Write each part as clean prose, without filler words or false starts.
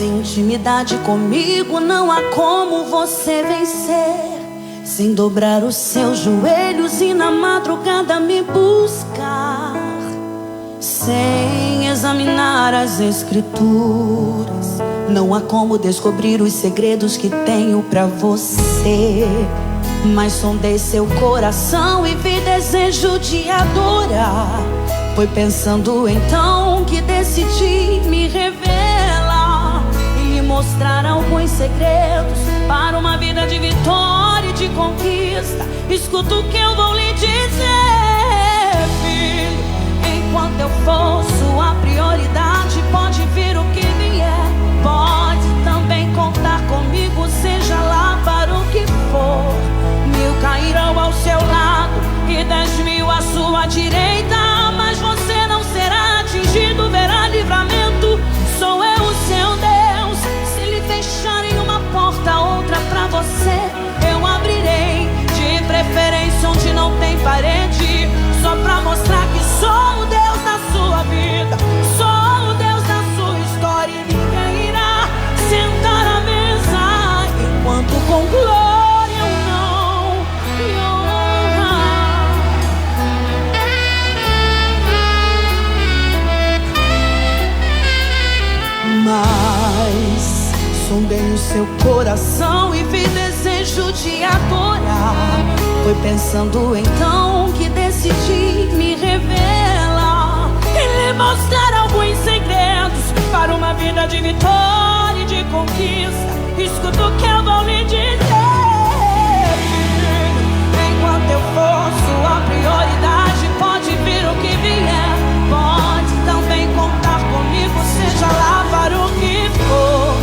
Sem intimidade comigo não há como você vencer. Sem dobrar os seus joelhos e na madrugada me buscar. Sem examinar as escrituras, não há como descobrir os segredos que tenho pra você. Mas sondei seu coração e vi desejo de adorar. Foi pensando então que decidi me revelar e lhe mostrar alguns segredos para uma vida de vitória e de conquista. Escuta o que eu vou lhe dizer, filho. Enquanto eu for sua prioridade, pode vir o que vier. Pode também contar comigo, seja lá para o que for. 1000 cairão ao seu lado e 10.000 à sua direita, mas você não será atingido, verá livramento. Sou eu o seu Deus. Se lhe fecharem uma porta, outra pra você eu abrirei. De preferência onde não tem parede, só pra mostrar que sou o Deus da sua vida. Sou o Deus da sua história e ninguém irá sentar à mesa enquanto com glória eu não me honrar. Mas sondei o seu coração e vi desejo de adorar. Foi pensando então que decidi me revelar e lhe mostrar alguns segredos para uma vida de vitória e de conquista. Escuta o que eu vou lhe dizer, filho. Enquanto eu for sua prioridade, pode vir o que vier. Pode também contar comigo, seja lá para o que for.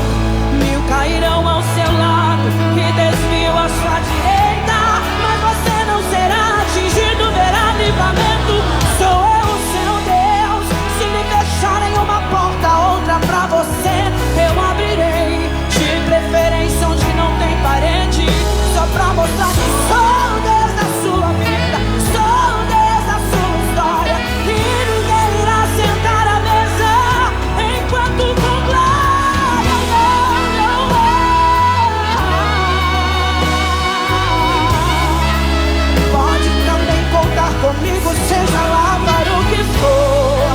1000 cairão ao seu lado e 10.000 à sua direita, mas você não será atingido, verá livramento. Sou eu o seu Deus. Se lhe fecharem uma porta, outra pra você eu abrirei. De preferência onde não tem parede, só pra mostrar que sou o Deus da sua vida. Sou o Deus da sua história e ninguém irá sentar à mesa enquanto com glória eu não pode também contar comigo, seja lá para o que for.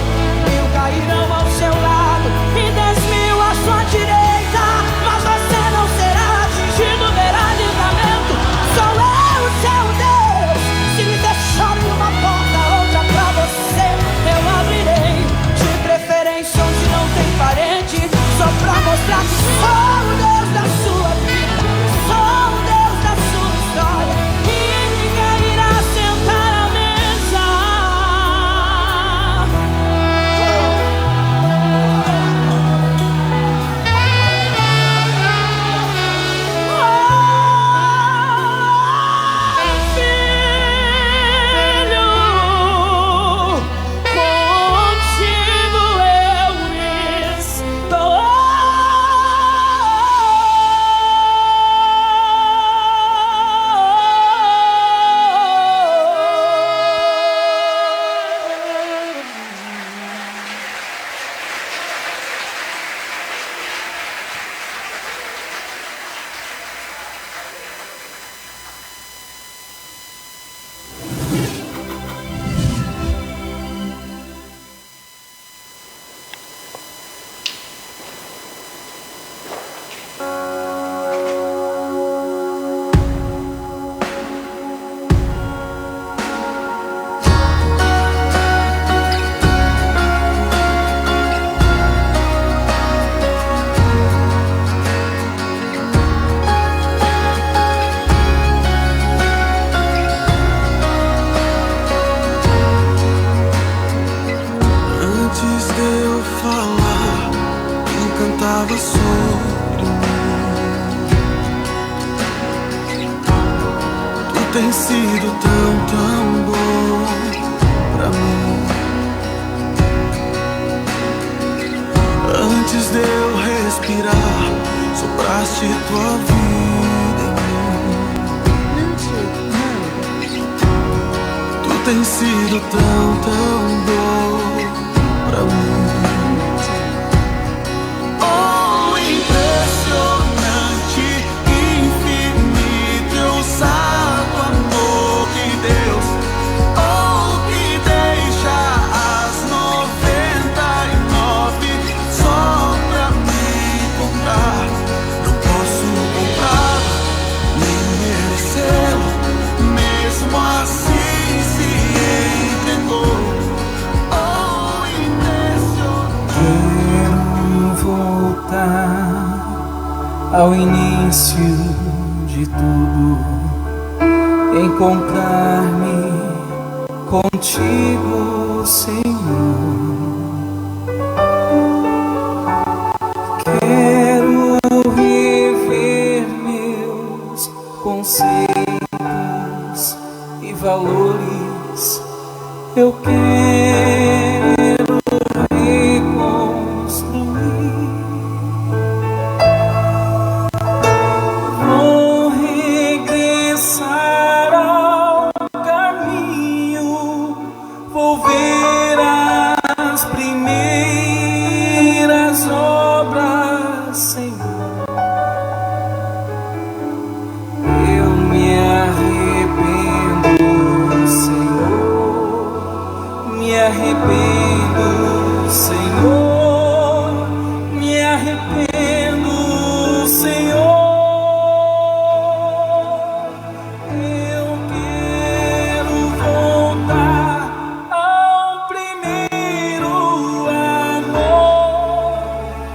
1000 cairão ao seu lado e 10.000 à sua direita, mas você não será atingido, verá livramento. Sou eu o seu Deus. Se lhe deixarem uma porta, outra pra você eu abrirei. De preferência onde não tem parede, só pra mostrar que sou o Deus da sua vida. Sou o Deus da sua história e ninguém irá sentar à mesa. Filho, contigo eu estou. Antes de eu falar, quem cantava sobre mim. Tu tens sido tão bom pra mim. Antes de eu respirar, sopraste tua vida em mim. Tu tens sido tão bom pra mim. Oh, voltar ao início de tudo, encontrar-me contigo, Senhor. Quero viver meus conceitos e valores. Eu quero reconstruir. Vou regressar ao caminho. Vou ver as primeiras obras, Senhor. Eu me arrependo, Senhor. Me arrependo, Senhor. Me arrependo, Senhor. Eu quero voltar ao primeiro amor,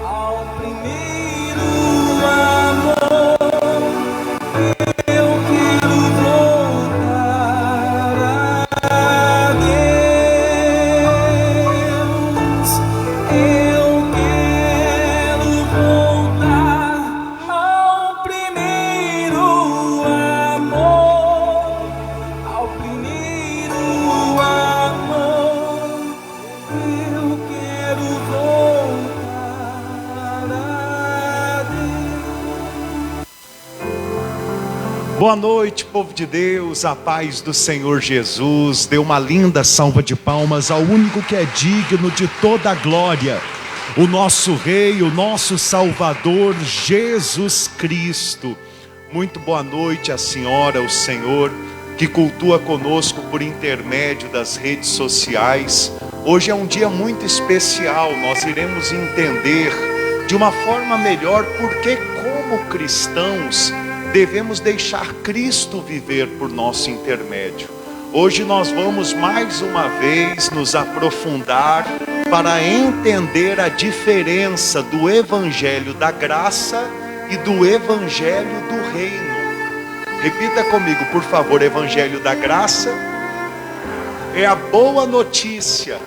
ao primeiro amor. Eu quero voltar a Deus. Eu quero voltar ao primeiro amor, ao primeiro amor. Eu quero voltar a Deus. Boa noite, povo de Deus, a paz do Senhor Jesus. Dê uma linda salva de palmas ao único que é digno de toda a glória, o nosso Rei, o nosso Salvador, Jesus Cristo. Muito boa noite à senhora, o senhor, que cultua conosco por intermédio das redes sociais. Hoje é um dia muito especial, nós iremos entender de uma forma melhor porque, como cristãos, devemos deixar Cristo viver por nosso intermédio. Hoje nós vamos mais uma vez nos aprofundar para entender a diferença do Evangelho da Graça e do Evangelho do Reino. Repita comigo, por favor. Evangelho da Graça é a boa notícia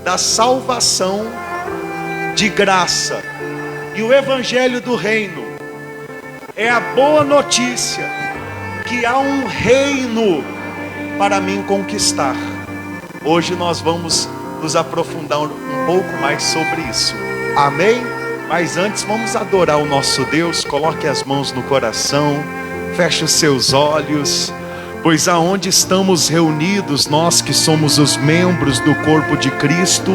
da salvação de graça, e o Evangelho do Reino é a boa notícia que há um reino para mim conquistar. Hoje nós vamos nos aprofundar um pouco mais sobre isso. Amém? Mas antes vamos adorar o nosso Deus. Coloque as mãos no coração, feche os seus olhos, pois aonde estamos reunidos, nós que somos os membros do corpo de Cristo,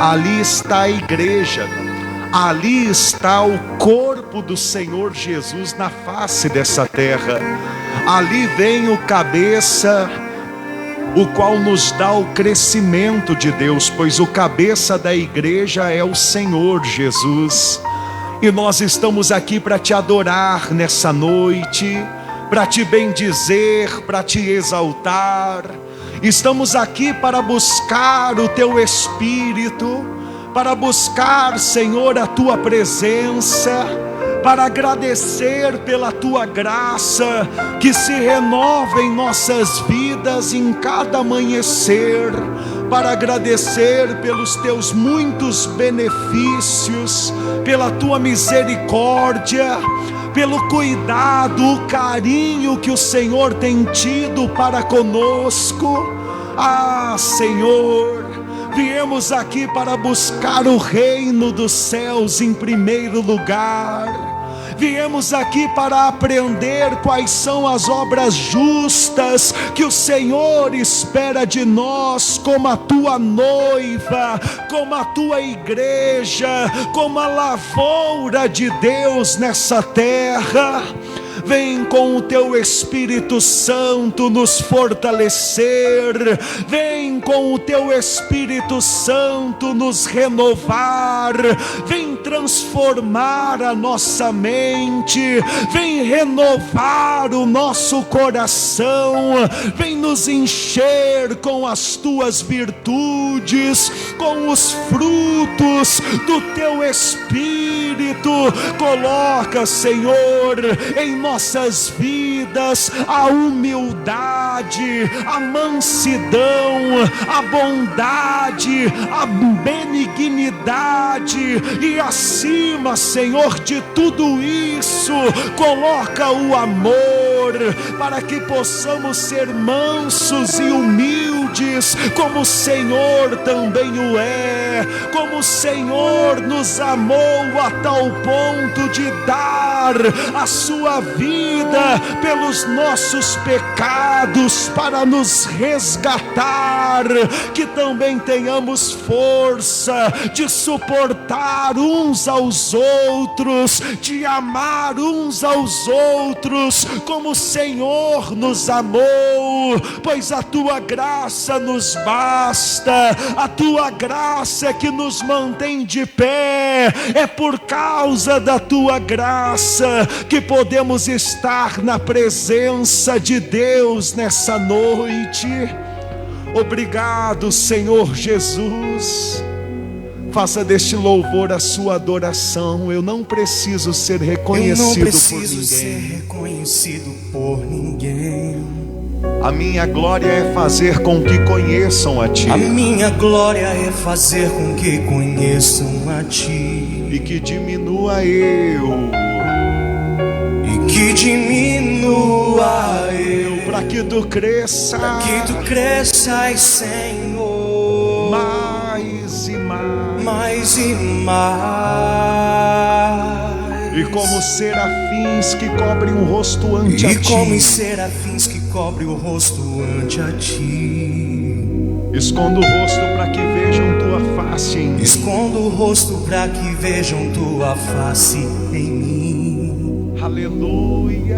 ali está a igreja. Ali está o corpo do Senhor Jesus na face dessa terra. Ali vem o cabeça, o qual nos dá o crescimento de Deus, pois o cabeça da igreja é o Senhor Jesus. E nós estamos aqui para te adorar nessa noite, para te bendizer, para te exaltar. Estamos aqui para buscar o teu Espírito, para buscar, Senhor, a tua presença, para agradecer pela tua graça que se renova em nossas vidas em cada amanhecer, para agradecer pelos teus muitos benefícios, pela tua misericórdia, pelo cuidado, o carinho que o Senhor tem tido para conosco. Ah, Senhor, viemos aqui para buscar o reino dos céus em primeiro lugar. Viemos aqui para aprender quais são as obras justas que o Senhor espera de nós, como a tua noiva, como a tua igreja, como a lavoura de Deus nessa terra. Vem com o teu Espírito Santo nos fortalecer. Vem com o teu Espírito Santo nos renovar. Vem transformar a nossa mente. Vem renovar o nosso coração. Vem nos encher com as tuas virtudes, com os frutos do teu Espírito. Coloca, Senhor, em nossas vidas a humildade, a mansidão, a bondade, a benignidade e acima, Senhor, de tudo isso, coloca o amor, para que possamos ser mansos e humildes, como o Senhor também o é, como o Senhor nos amou a tal ponto de dar a sua vida pelos nossos pecados, para nos resgatar, que também tenhamos força de suportar uns aos outros, de amar uns aos outros, como o Senhor nos amou, pois a tua graça nos basta, a tua graça é que nos mantém de pé, é por causa da tua graça que podemos estar na presença de Deus nessa noite. Obrigado, Senhor Jesus. Faça deste louvor a sua adoração. Eu não preciso ser reconhecido por ninguém. A minha glória é fazer com que conheçam a Ti. A minha glória é fazer com que conheçam a Ti. E que diminua eu. E que diminua eu. Para que Tu cresça. Para que Tu cresças, Senhor. Mais e mais. Mais e mais. E como serafins que cobrem o rosto ante a Ti. E como os serafins que cobrem o rosto ante a Ti. Esconda o rosto para que vejam Tua face em mim. Esconda o rosto para que vejam Tua face em mim. Aleluia.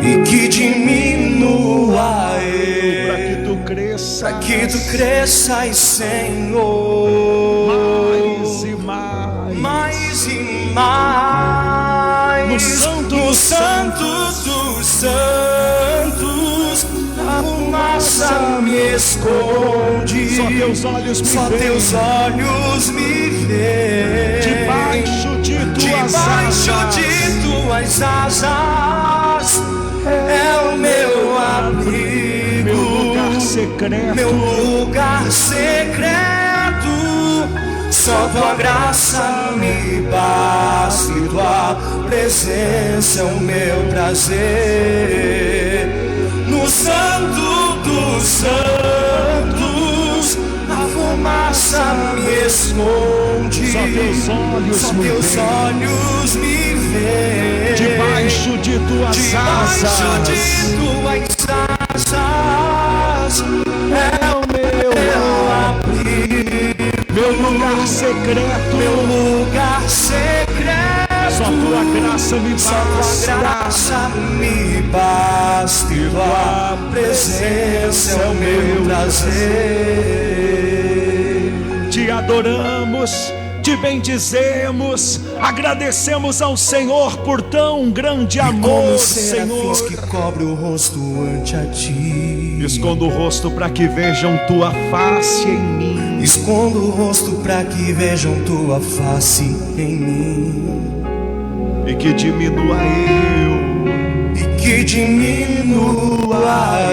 E que diminua eu. Para que Tu cresças. Para que Tu cresças, Senhor. Mais e mais. Mais e mais. No Santo dos Santos, a fumaça me esconde. Só Teus olhos me Só veem. Teus olhos me veem. Debaixo de Tuas asas é o meu abrigo, meu lugar secreto. meu lugar secreto. Só Tua graça me basta e Tua presença é o meu prazer. No Santo dos Santos, a fumaça me esconde. Só Teus olhos me veem. Debaixo de Tuas asas é o meu abrigo, meu lugar secreto. meu lugar secreto. Só Tua graça me Só Tua basta. graça me basta e Tua presença é o meu prazer. Te adoramos, Te bendizemos, agradecemos ao Senhor por tão grande amor, Senhor. Que cobre o rosto ante a Ti. Esconda o rosto para que vejam Tua face em mim. Esconda o rosto para que vejam Tua face em mim. E que diminua eu. E que diminua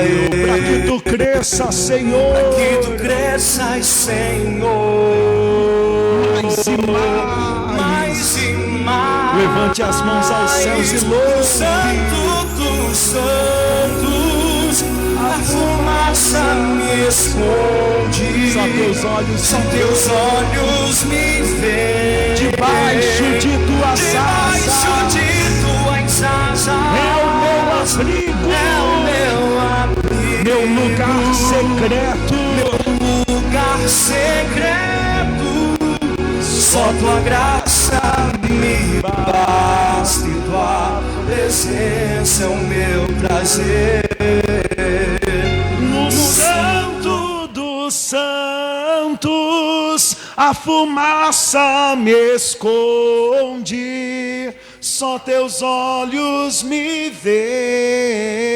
eu. Para que Tu cresça, Senhor. Para que Tu cresças, Senhor. Mais e mais. Mais e mais. Levante as mãos aos céus e louve. Santo dos Santos, a fumaça me esconde. Só Teus olhos, Só Teus olhos me veem. debaixo de Tuas Debaixo asas. de Tuas asas É o meu abrigo, é o meu abrigo, meu lugar secreto. meu lugar secreto. Só Tua graça me basta basta e tua presença é o meu prazer. No Santo dos Santos, a fumaça me esconde, só teus olhos me veem.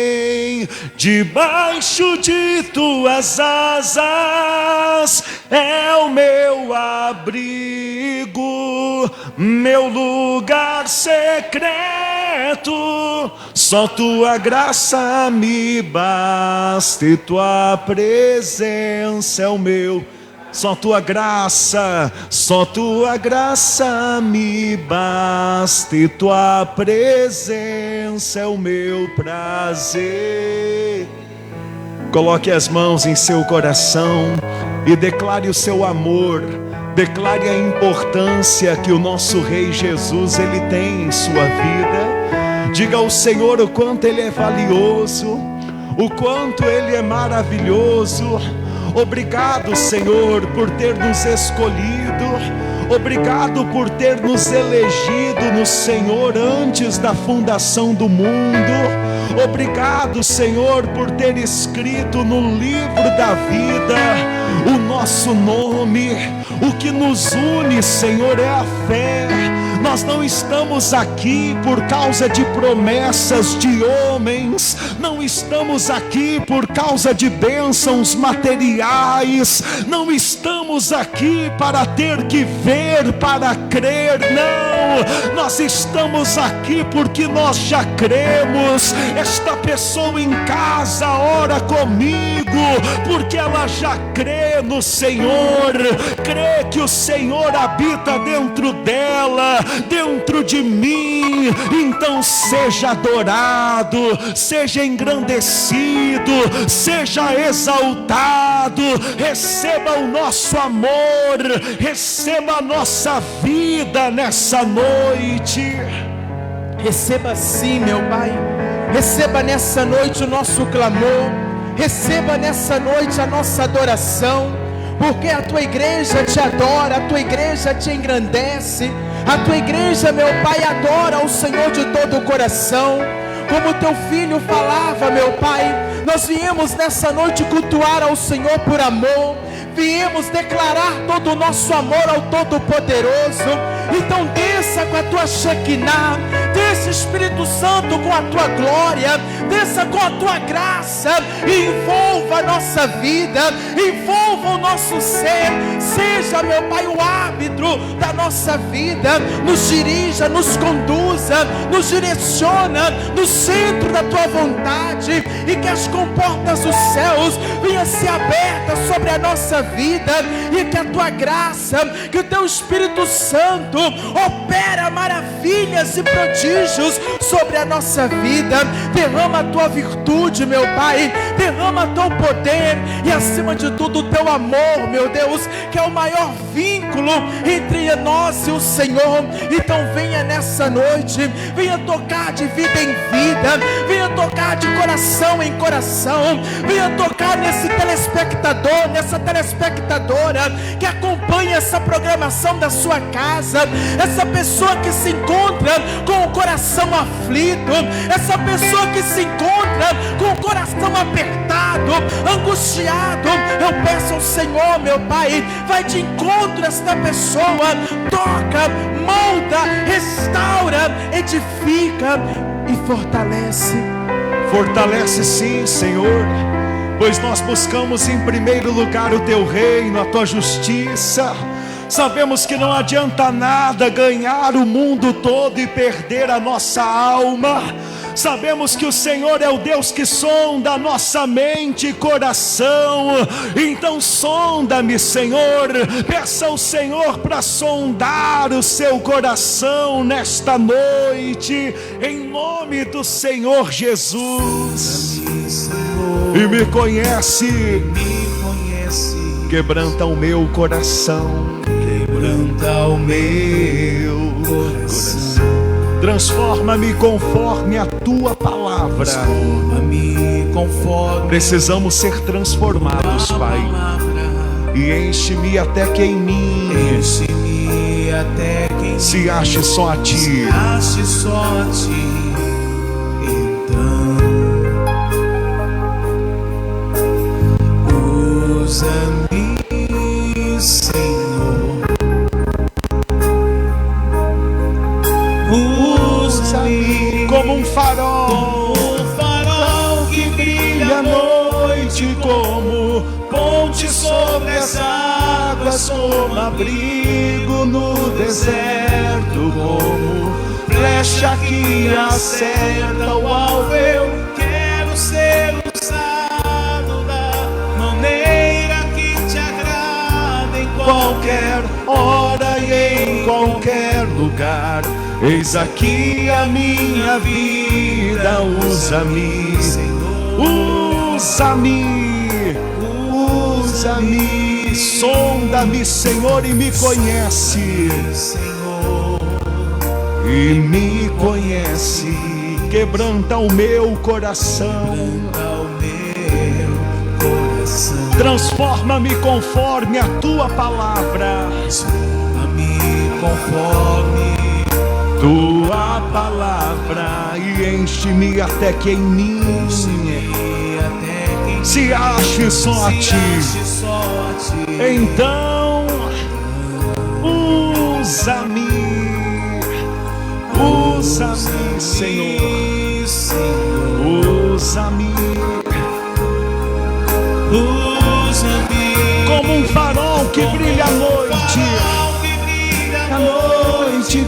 Debaixo de tuas asas é o meu abrigo, meu lugar secreto. Só tua graça me basta e tua presença é o meu. Só tua graça me basta e tua presença é o meu prazer. Coloque as mãos em seu coração e declare o seu amor. Declare a importância que o nosso Rei Jesus ele tem em sua vida. Diga ao Senhor o quanto ele é valioso, o quanto ele é maravilhoso. Obrigado, Senhor, por ter nos escolhido. Obrigado por ter nos elegido no Senhor antes da fundação do mundo. Obrigado, Senhor, por ter escrito no livro da vida o nosso nome. O que nos une, Senhor, é a fé. Nós não estamos aqui por causa de promessas de homens, não estamos aqui por causa de bênçãos materiais, não estamos aqui para ter que ver para crer, não, nós estamos aqui porque nós já cremos. Esta pessoa em casa ora comigo, porque ela já crê no Senhor, crê que o Senhor habita dentro dela, dentro de mim. Então seja adorado, seja engrandecido, seja exaltado. Receba o nosso amor, receba a nossa vida nessa noite. Receba sim, meu Pai. Receba nessa noite o nosso clamor. Receba nessa noite a nossa adoração, porque a tua igreja te adora, a tua igreja te engrandece. A tua igreja, meu Pai, adora o Senhor de todo o coração. Como teu filho falava, meu Pai, nós viemos nessa noite cultuar ao Senhor por amor. Viemos declarar todo o nosso amor ao Todo-Poderoso. Então desça com a tua Shekinah, desça, Espírito Santo, com a tua glória, desça com a tua graça e envolva a nossa vida, envolva o nosso ser. Seja, meu Pai, o árbitro da nossa vida. Nos dirija, nos conduza, nos direciona no centro da tua vontade, e que as comportas dos céus venham ser abertas sobre a nossa vida, e que a tua graça, que o teu Espírito Santo opera maravilhas e prodígios sobre a nossa vida. Derrama a tua virtude, meu Pai, derrama o teu poder e acima de tudo o teu amor, meu Deus, que é o maior vínculo entre nós e o Senhor. Então venha nessa noite, venha tocar de vida em vida, venha tocar de coração em coração, venha tocar nesse telespectador, nessa telespectadora que acompanha essa programação da sua casa, essa pessoa que se encontra com o coração aflito, essa pessoa que se encontra com o coração apertado, angustiado. Eu peço ao Senhor, meu Pai, vai de encontro a esta pessoa, toca, molda, restaura, edifica e fortalece. Fortalece sim, Senhor, pois nós buscamos em primeiro lugar o teu reino, a tua justiça. Sabemos que não adianta nada ganhar o mundo todo e perder a nossa alma. Sabemos que o Senhor é o Deus que sonda a nossa mente e coração. Então sonda-me, Senhor. Peça ao Senhor para sondar o seu coração nesta noite, em nome do Senhor Jesus. E me conhece, quebranta o meu coração, quebranta o meu coração. Transforma-me conforme a tua palavra. Transforma-me conforme. Precisamos ser transformados, Pai. E enche-me até que em mim Enche-me até que em mim se ache só a ti. ache só a ti. Então usa-me, Senhor, usa-me Como um farol, que brilha à noite, como ponte sobre as águas, como abrigo no deserto, como flecha que acerta o alvo. Eu quero ser usado da maneira que te agrada, em qualquer hora e em qualquer lugar. Eis aqui a minha vida, usa-me, usa-me, usa-me, sonda-me, Senhor, e me conhece, Senhor, e me conhece, quebranta o meu coração, ao meu coração, transforma-me conforme a tua palavra, transforma-me conforme tua palavra, e enche-me até que em mim se ache só a ti. Então usa-me, usa-me, Senhor, usa-me, usa-me como um farol que brilha à noite,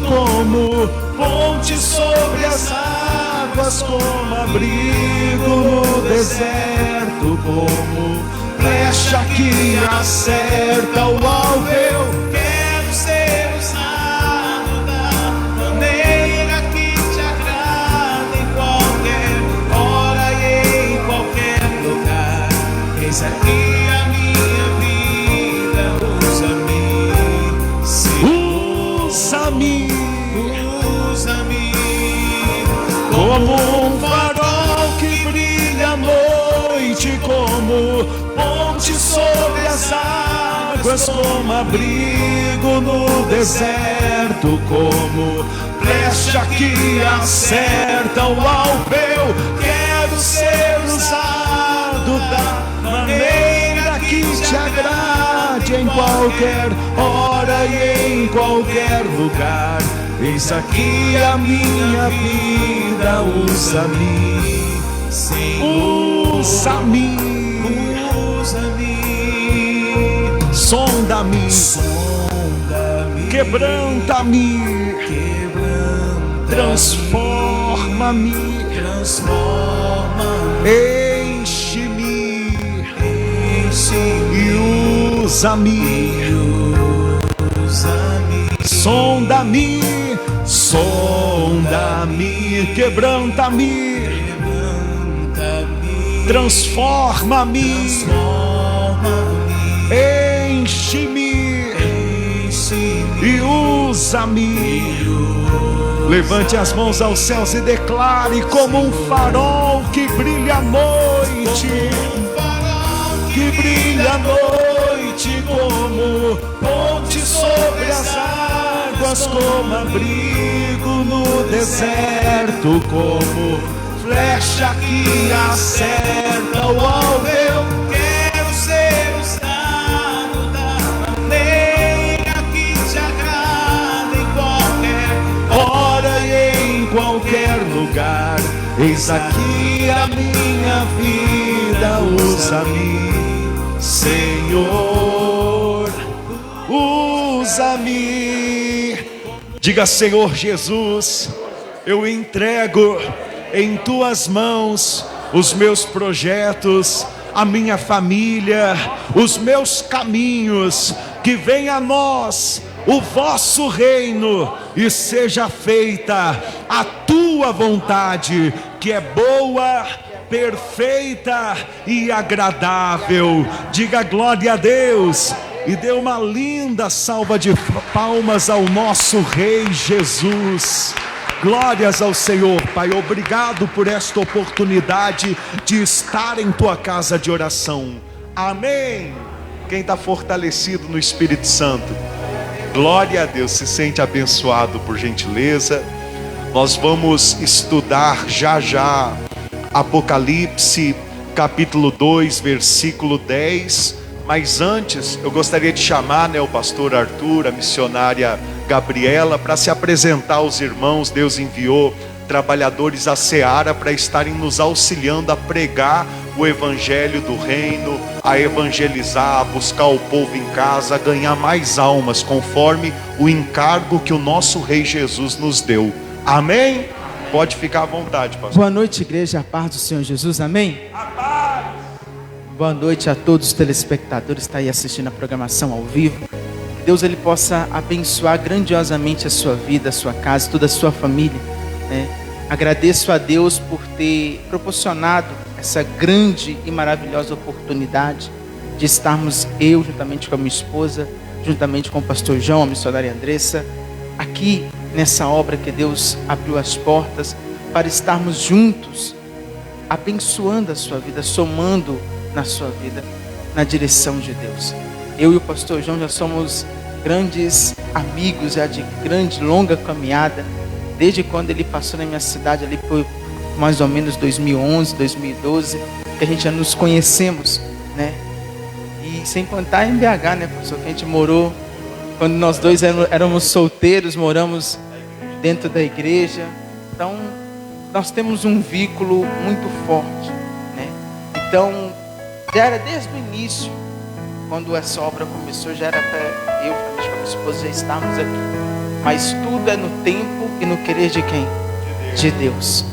como ponte sobre as águas, como abrigo no deserto, como flecha que acerta o alvo. Eu quero ser usado da maneira que te agrada, em qualquer hora e em qualquer lugar. Eis aqui a minha vida, usa-me, usa-me, usa-me como um farol que brilha à noite, como ponte sobre as águas, como abrigo no deserto, como flecha que acerta o alvo. Eu quero ser usado da maneira que te agrade, em qualquer hora e em qualquer lugar. Eis aqui a minha vida, usa-me, Senhor, usa-me, usa-me, sonda-me, sonda-me, quebranta-me, transforma-me, transforma-me, enche-me, enche-me e usa-me, usa-me, sonda-me, sonda-me, quebranta-me, transforma-me, enche-me, e usa-me. Levante as mãos aos céus e declare: como um farol que brilha à noite, que brilha à noite, como ponte sobre as águas, como abrigo no deserto, como flecha que acerta o alvo. Eu quero ser usado da maneira que te agrada, em qualquer hora e em qualquer lugar. Eis aqui a minha vida, usa-me, Senhor, usa-me. Diga: Senhor Jesus, eu entrego em tuas mãos os meus projetos, a minha família, os meus caminhos. Que venha a nós o vosso reino e seja feita a tua vontade, que é boa, perfeita e agradável. Diga glória a Deus e dê uma linda salva de palmas ao nosso Rei Jesus. Glórias ao Senhor. Pai, obrigado por esta oportunidade de estar em tua casa de oração. Amém. Quem está fortalecido no Espírito Santo? Glória a Deus. Se sente abençoado, por gentileza. Nós vamos estudar já Apocalipse capítulo 2, versículo 10. Mas antes eu gostaria de chamar, o pastor Arthur, a missionária Gabriela, para se apresentar aos irmãos. Deus enviou trabalhadores à seara para estarem nos auxiliando a pregar o evangelho do reino, a evangelizar, a buscar o povo em casa, a ganhar mais almas, conforme o encargo que o nosso Rei Jesus nos deu. Amém? Pode ficar à vontade, pastor. Boa noite, igreja, a paz do Senhor Jesus, amém? A paz! Boa noite a todos os telespectadores que estão aí assistindo a programação ao vivo. Que Deus ele possa abençoar grandiosamente a sua vida, a sua casa, toda a sua família, né? Agradeço a Deus por ter proporcionado essa grande e maravilhosa oportunidade de estarmos eu, juntamente com a minha esposa, juntamente com o pastor João, a missionária Andressa, aqui nessa obra que Deus abriu as portas para estarmos juntos, abençoando a sua vida, somando na sua vida, na direção de Deus. Eu e o pastor João já somos grandes amigos, já de grande, longa caminhada, desde quando ele passou na minha cidade, ali por mais ou menos 2011, 2012, que a gente já nos conhecemos, né? E sem contar em BH, né, pastor, que a gente morou, quando nós dois éramos solteiros, moramos dentro da igreja. Então, nós temos um vínculo muito forte, né? Então, já era desde o início, quando essa obra começou, já era para eu, com a minha esposa, já estarmos aqui. Mas tudo é no tempo e no querer de quem? De Deus.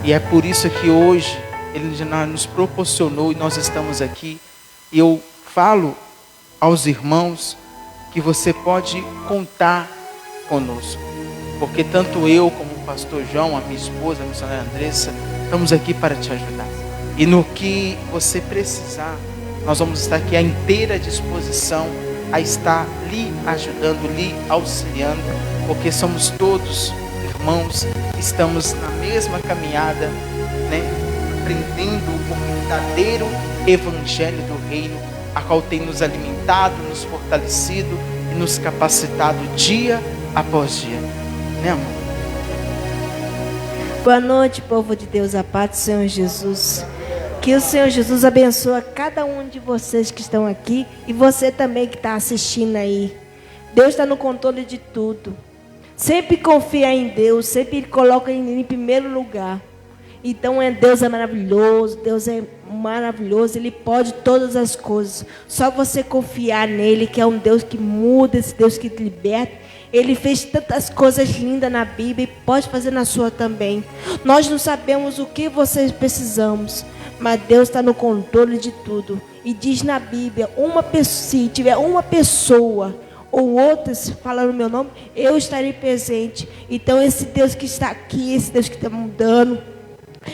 E é por isso que hoje Ele já nos proporcionou e nós estamos aqui. E eu falo aos irmãos que você pode contar conosco, porque tanto eu como o pastor João, a minha esposa, a missionária Andressa, estamos aqui para te ajudar. E no que você precisar, nós vamos estar aqui à inteira disposição, a estar lhe ajudando, lhe auxiliando, porque somos todos irmãos, estamos na mesma caminhada, né? Aprendendo o verdadeiro evangelho do reino, a qual tem nos alimentado, nos fortalecido e nos capacitado dia após dia, né, amor? Boa noite, povo de Deus, a paz do Senhor Jesus. Que o Senhor Jesus abençoe cada um de vocês que estão aqui e você também que está assistindo aí. Deus está no controle de tudo. Sempre confia em Deus, sempre coloca Ele em primeiro lugar. Então Deus é maravilhoso, Ele pode todas as coisas. Só você confiar nele, que é um Deus que muda, esse Deus que te liberta. Ele fez tantas coisas lindas na Bíblia e pode fazer na sua também. Nós não sabemos o que vocês precisamos, mas Deus está no controle de tudo. E diz na Bíblia, se tiver uma pessoa ou outras falando o meu nome, eu estarei presente. Então esse Deus que está aqui, esse Deus que está mudando,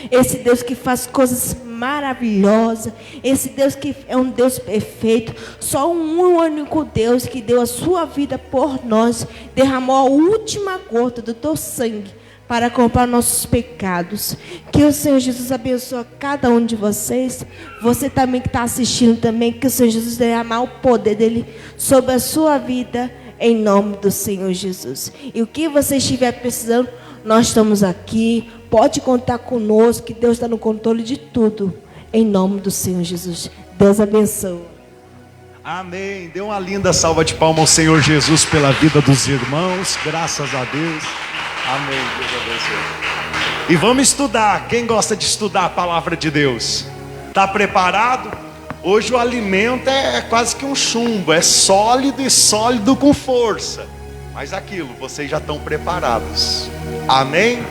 esse Deus que faz coisas maravilhosas, esse Deus que é um Deus perfeito, só um único Deus que deu a sua vida por nós, derramou a última gota do teu sangue para comprar nossos pecados. Que o Senhor Jesus abençoe cada um de vocês. Você também que está assistindo também, que o Senhor Jesus derramar o poder dele sobre a sua vida, em nome do Senhor Jesus. E o que você estiver precisando, nós estamos aqui. Pode contar conosco, que Deus está no controle de tudo, em nome do Senhor Jesus. Deus abençoe. Amém. Dê uma linda salva de palmas ao Senhor Jesus pela vida dos irmãos. Graças a Deus. Amém. Deus abençoe. E vamos estudar. Quem gosta de estudar a palavra de Deus? Está preparado? Hoje o alimento é quase que um chumbo. É sólido e sólido com força. Mas aquilo, vocês já estão preparados. Amém?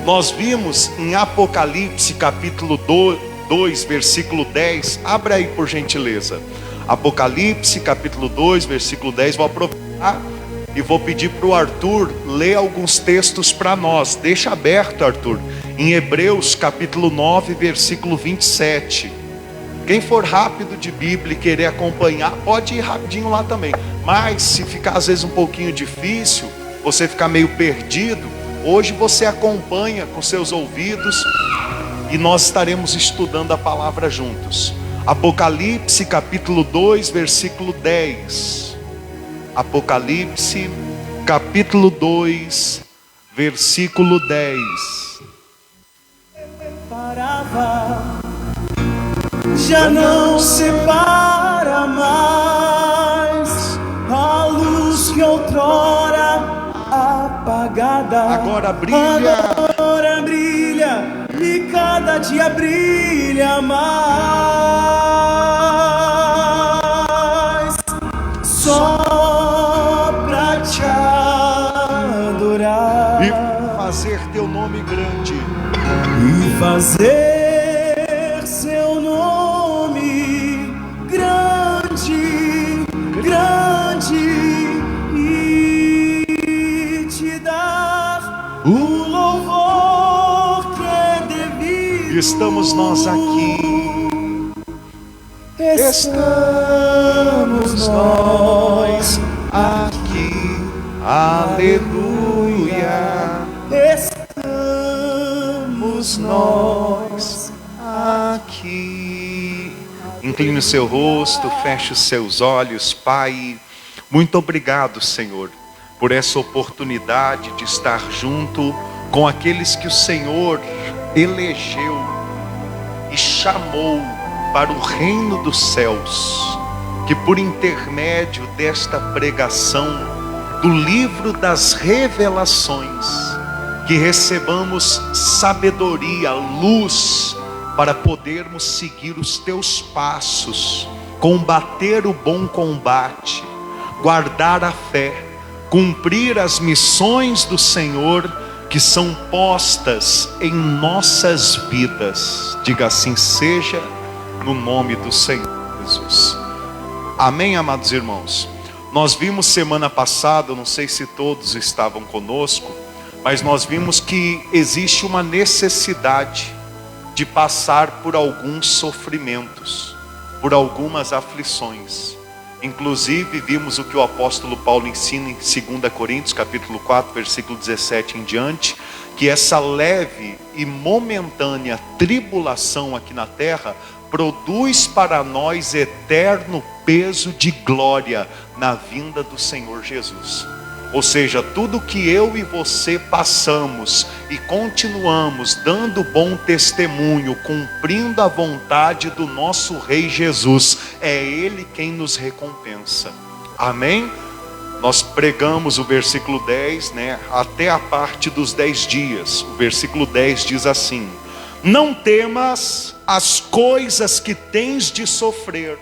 Nós vimos em Apocalipse capítulo 2, versículo 10. Abra aí por gentileza. Apocalipse capítulo 2, versículo 10. Vou aproveitar e vou pedir para o Arthur ler alguns textos para nós. Deixa aberto, Arthur, em Hebreus capítulo 9, versículo 27. Quem for rápido de Bíblia e querer acompanhar, pode ir rapidinho lá também. Mas se ficar às vezes um pouquinho difícil, você ficar meio perdido, hoje você acompanha com seus ouvidos e nós estaremos estudando a palavra juntos. Apocalipse capítulo 2, versículo 10. Apocalipse, capítulo 2, versículo 10. Parava, já não separa mais a luz que outrora apagada. Agora brilha, agora brilha, e cada dia brilha mais. Só pra te adorar e fazer teu nome grande, e fazer seu nome grande, grande, e te dar o louvor que é devido. estamos nós aqui, Estamos nós aqui, aleluia. Estamos nós Aqui. Incline o seu rosto, feche os seus olhos. Pai, muito obrigado, Senhor, por essa oportunidade de estar junto com aqueles que o Senhor elegeu e chamou para o reino dos céus, que por intermédio desta pregação do livro das revelações, que recebamos sabedoria, luz, para podermos seguir os teus passos, combater o bom combate, guardar a fé, cumprir as missões do Senhor que são postas em nossas vidas. Diga assim seja, no nome do Senhor Jesus. Amém, amados irmãos. Nós vimos semana passada, não sei se todos estavam conosco, mas nós vimos que existe uma necessidade de passar por alguns sofrimentos, por algumas aflições. Inclusive vimos o que o apóstolo Paulo ensina em 2 Coríntios capítulo 4, versículo 17 em diante, que essa leve e momentânea tribulação aqui na terra produz para nós eterno peso de glória na vinda do Senhor Jesus. Ou seja, tudo que eu e você passamos e continuamos dando bom testemunho, cumprindo a vontade do nosso Rei Jesus, é Ele quem nos recompensa. Amém? Nós pregamos o versículo 10, até a parte dos 10 dias. O versículo 10 diz assim: não temas as coisas que tens de sofrer.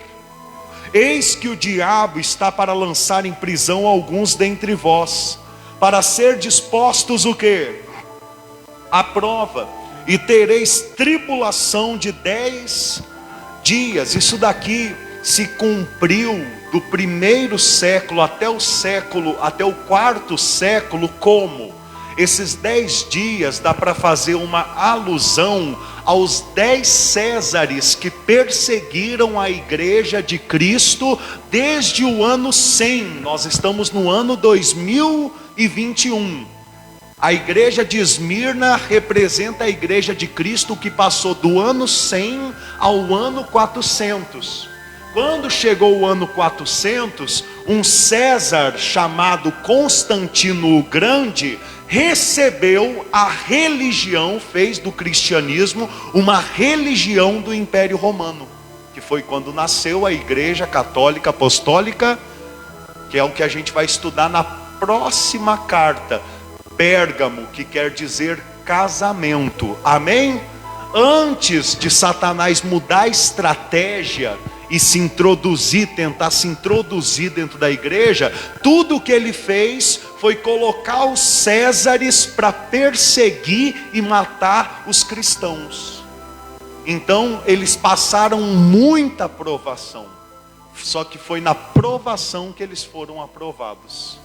Eis que o diabo está para lançar em prisão alguns dentre vós, para ser dispostos o quê? À prova, e tereis tribulação de 10 dias. Isso daqui se cumpriu do primeiro século até o quarto século. Como? Esses 10 dias dá para fazer uma alusão aos 10 Césares que perseguiram a igreja de Cristo desde o ano 100. Nós estamos no ano 2021. A igreja de Esmirna representa a igreja de Cristo que passou do ano 100 ao ano 400. Quando chegou o ano 400, um César chamado Constantino o Grande recebeu a religião, fez do cristianismo uma religião do Império Romano, que foi quando nasceu a Igreja Católica Apostólica, que é o que a gente vai estudar na próxima carta, Pérgamo, que quer dizer casamento. Amém? Antes de Satanás mudar a estratégia e tentar se introduzir dentro da igreja, tudo o que ele fez foi colocar os Césares para perseguir e matar os cristãos. Então eles passaram muita provação, só que foi na provação que eles foram aprovados.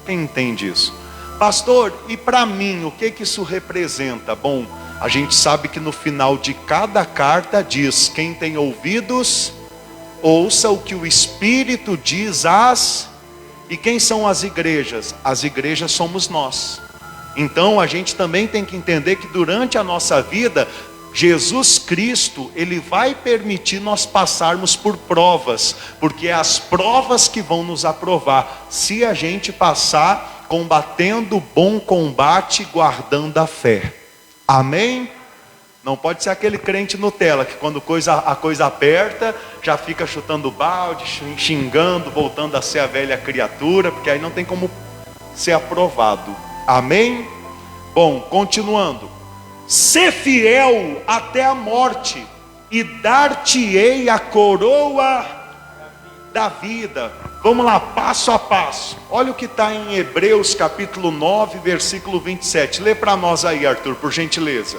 Quem entende isso? Pastor, e para mim, o que isso representa? Bom, a gente sabe que no final de cada carta diz: quem tem ouvidos, ouça o que o Espírito diz às... E quem são as igrejas? As igrejas somos nós. Então a gente também tem que entender que durante a nossa vida Jesus Cristo, Ele vai permitir nós passarmos por provas, porque é as provas que vão nos aprovar, se a gente passar combatendo o bom combate, guardando a fé. Amém? Não pode ser aquele crente Nutella, que quando a coisa aperta, já fica chutando balde, xingando, voltando a ser a velha criatura, porque aí não tem como ser aprovado. Amém? Bom, continuando. Ser fiel até a morte, e dar-te-ei a coroa da vida. Vamos lá, passo a passo. Olha o que está em Hebreus capítulo 9, versículo 27. Lê para nós aí, Arthur, por gentileza.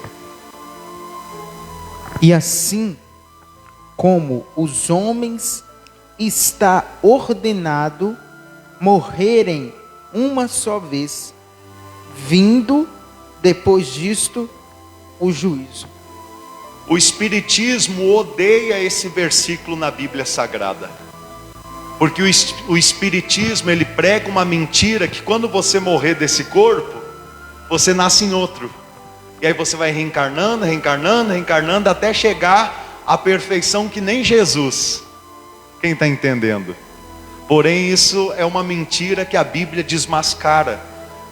E assim como os homens está ordenado morrerem uma só vez, vindo depois disto o juízo. O Espiritismo odeia esse versículo na Bíblia Sagrada, porque o Espiritismo, ele prega uma mentira, que quando você morrer desse corpo, você nasce em outro, e aí você vai reencarnando, reencarnando, reencarnando, até chegar à perfeição que nem Jesus. Quem está entendendo? Porém, isso é uma mentira que a Bíblia desmascara,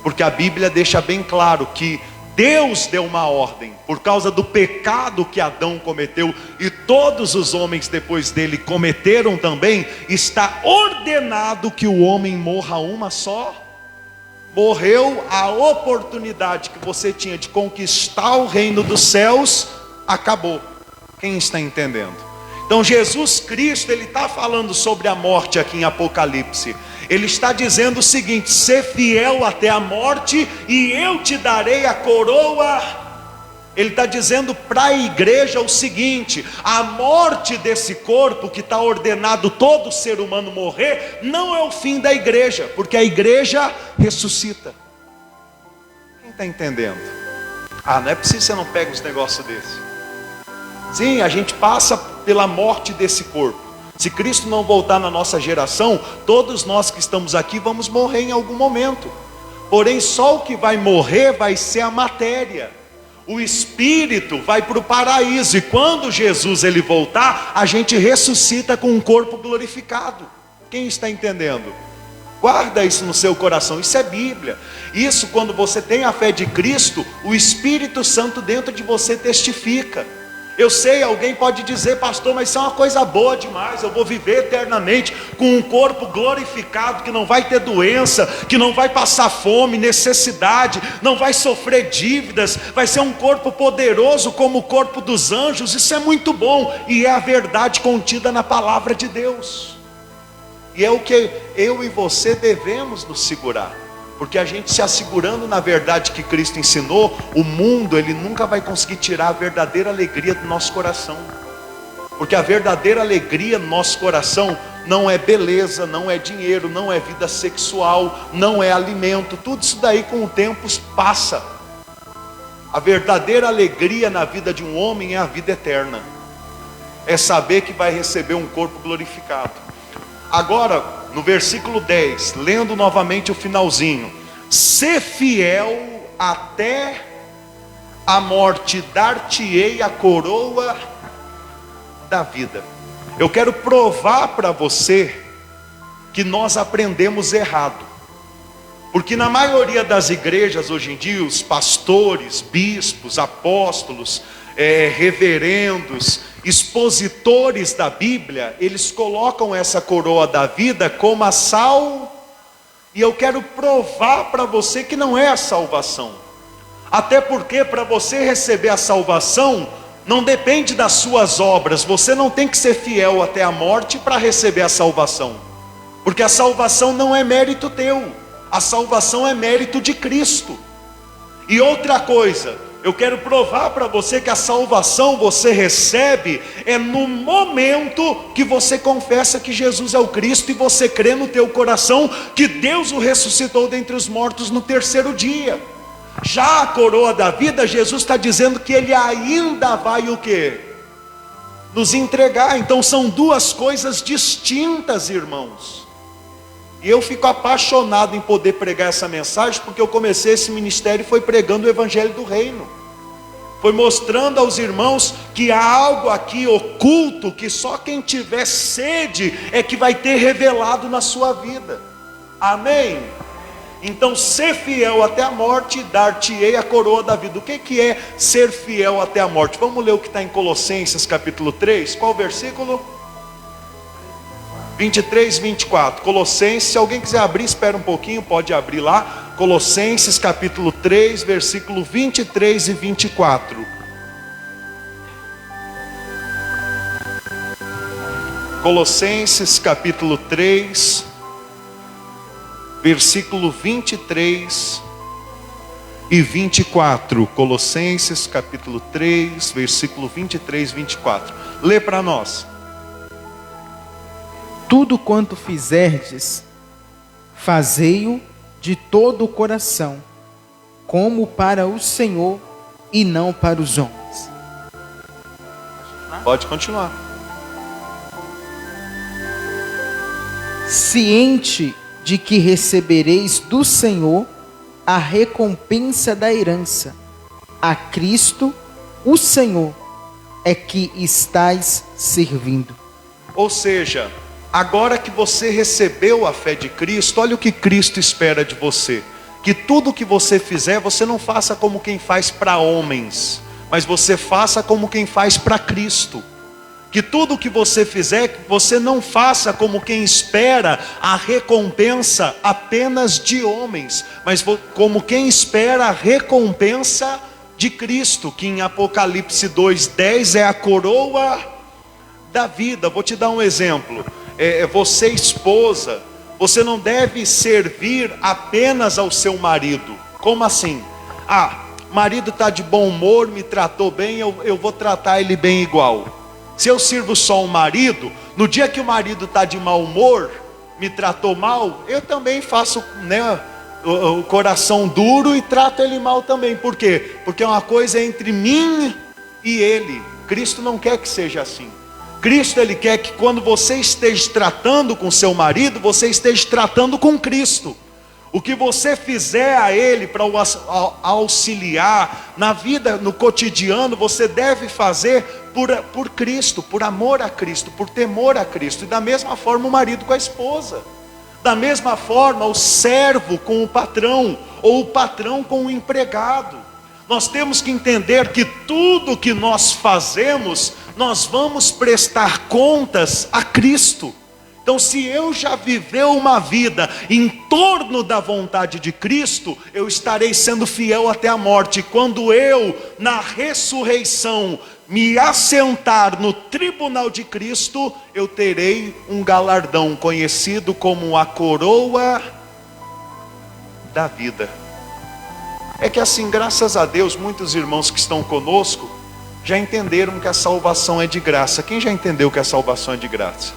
porque a Bíblia deixa bem claro que Deus deu uma ordem, por causa do pecado que Adão cometeu, e todos os homens depois dele cometeram também, está ordenado que o homem morra uma só. Morreu, a oportunidade que você tinha de conquistar o reino dos céus, acabou. Quem está entendendo? Então Jesus Cristo, ele está falando sobre a morte aqui em Apocalipse. Ele está dizendo o seguinte: ser fiel até a morte, e eu te darei a coroa. Ele está dizendo para a igreja o seguinte: a morte desse corpo que está ordenado todo ser humano morrer, não é o fim da igreja, porque a igreja ressuscita. Quem está entendendo? Não é preciso, você não pega os negócios desses. Sim, a gente passa pela morte desse corpo. Se Cristo não voltar na nossa geração, todos nós que estamos aqui vamos morrer em algum momento. Porém, só o que vai morrer vai ser a matéria. O espírito vai para o paraíso, e quando Jesus ele voltar, a gente ressuscita com um corpo glorificado. Quem está entendendo? Guarda isso no seu coração, isso é Bíblia. Isso, quando você tem a fé de Cristo, o Espírito Santo dentro de você testifica. Eu sei, alguém pode dizer: pastor, mas isso é uma coisa boa demais, eu vou viver eternamente com um corpo glorificado, que não vai ter doença, que não vai passar fome, necessidade, não vai sofrer dívidas, vai ser um corpo poderoso como o corpo dos anjos. Isso é muito bom, e é a verdade contida na palavra de Deus, e é o que eu e você devemos nos segurar. Porque a gente se assegurando na verdade que Cristo ensinou, o mundo ele nunca vai conseguir tirar a verdadeira alegria do nosso coração. Porque a verdadeira alegria no nosso coração não é beleza, não é dinheiro, não é vida sexual, não é alimento. Tudo isso daí com o tempo passa. A verdadeira alegria na vida de um homem é a vida eterna. É saber que vai receber um corpo glorificado. Agora, no versículo 10, lendo novamente o finalzinho: ser fiel até a morte, dar-te-ei a coroa da vida. Eu quero provar para você que nós aprendemos errado, porque na maioria das igrejas hoje em dia, os pastores, bispos, apóstolos, reverendos, expositores da Bíblia, eles colocam essa coroa da vida como a e eu quero provar para você que não é a salvação. Até porque para você receber a salvação, não depende das suas obras. Você não tem que ser fiel até a morte para receber a salvação, porque a salvação não é mérito teu, a salvação é mérito de Cristo. E outra coisa, eu quero provar para você que a salvação você recebe no momento que você confessa que Jesus é o Cristo, e você crê no teu coração que Deus o ressuscitou dentre os mortos no terceiro dia. Já a coroa da vida, Jesus está dizendo que Ele ainda vai o quê? Nos entregar. Então são duas coisas distintas, irmãos. E eu fico apaixonado em poder pregar essa mensagem, porque eu comecei esse ministério foi pregando o Evangelho do Reino. Foi mostrando aos irmãos que há algo aqui oculto, que só quem tiver sede é que vai ter revelado na sua vida. Amém? Então, ser fiel até a morte, dar-te-ei a coroa da vida. O que é ser fiel até a morte? Vamos ler o que está em Colossenses capítulo 3. Qual versículo? 23, 24. Colossenses, se alguém quiser abrir, espera um pouquinho, pode abrir lá. Colossenses capítulo 3, versículo 23 e 24. Colossenses capítulo 3, versículo 23 e 24. Colossenses capítulo 3, versículo 23 e 24. Lê para nós. Tudo quanto fizerdes, fazei-o de todo o coração, como para o Senhor e não para os homens. Pode continuar. Ciente de que recebereis do Senhor a recompensa da herança, a Cristo, o Senhor, é que estais servindo. Ou seja, agora que você recebeu a fé de Cristo, olha o que Cristo espera de você. Que tudo que você fizer, você não faça como quem faz para homens, mas você faça como quem faz para Cristo. Que tudo que você fizer, você não faça como quem espera a recompensa apenas de homens, mas como quem espera a recompensa de Cristo, que em Apocalipse 2:10 é a coroa da vida. Vou te dar um exemplo. Você esposa, você não deve servir apenas ao seu marido. Como assim? Marido está de bom humor, me tratou bem, eu vou tratar ele bem igual. Se eu sirvo só um marido, no dia que o marido está de mau humor, me tratou mal, eu também faço, o coração duro e trato ele mal também. Por quê? Porque é uma coisa entre mim e ele. Cristo não quer que seja assim. Cristo, Ele quer que quando você esteja tratando com seu marido, você esteja tratando com Cristo. O que você fizer a Ele para o auxiliar na vida, no cotidiano, você deve fazer por Cristo, por amor a Cristo, por temor a Cristo. E da mesma forma o marido com a esposa. Da mesma forma o servo com o patrão, ou o patrão com o empregado. Nós temos que entender que tudo que nós fazemos, nós vamos prestar contas a Cristo. Então, se eu já viveu uma vida em torno da vontade de Cristo, eu estarei sendo fiel até a morte. Quando eu, na ressurreição, me assentar no tribunal de Cristo, eu terei um galardão conhecido como a coroa da vida. É que assim, graças a Deus, muitos irmãos que estão conosco já entenderam que a salvação é de graça. Quem já entendeu que a salvação é de graça?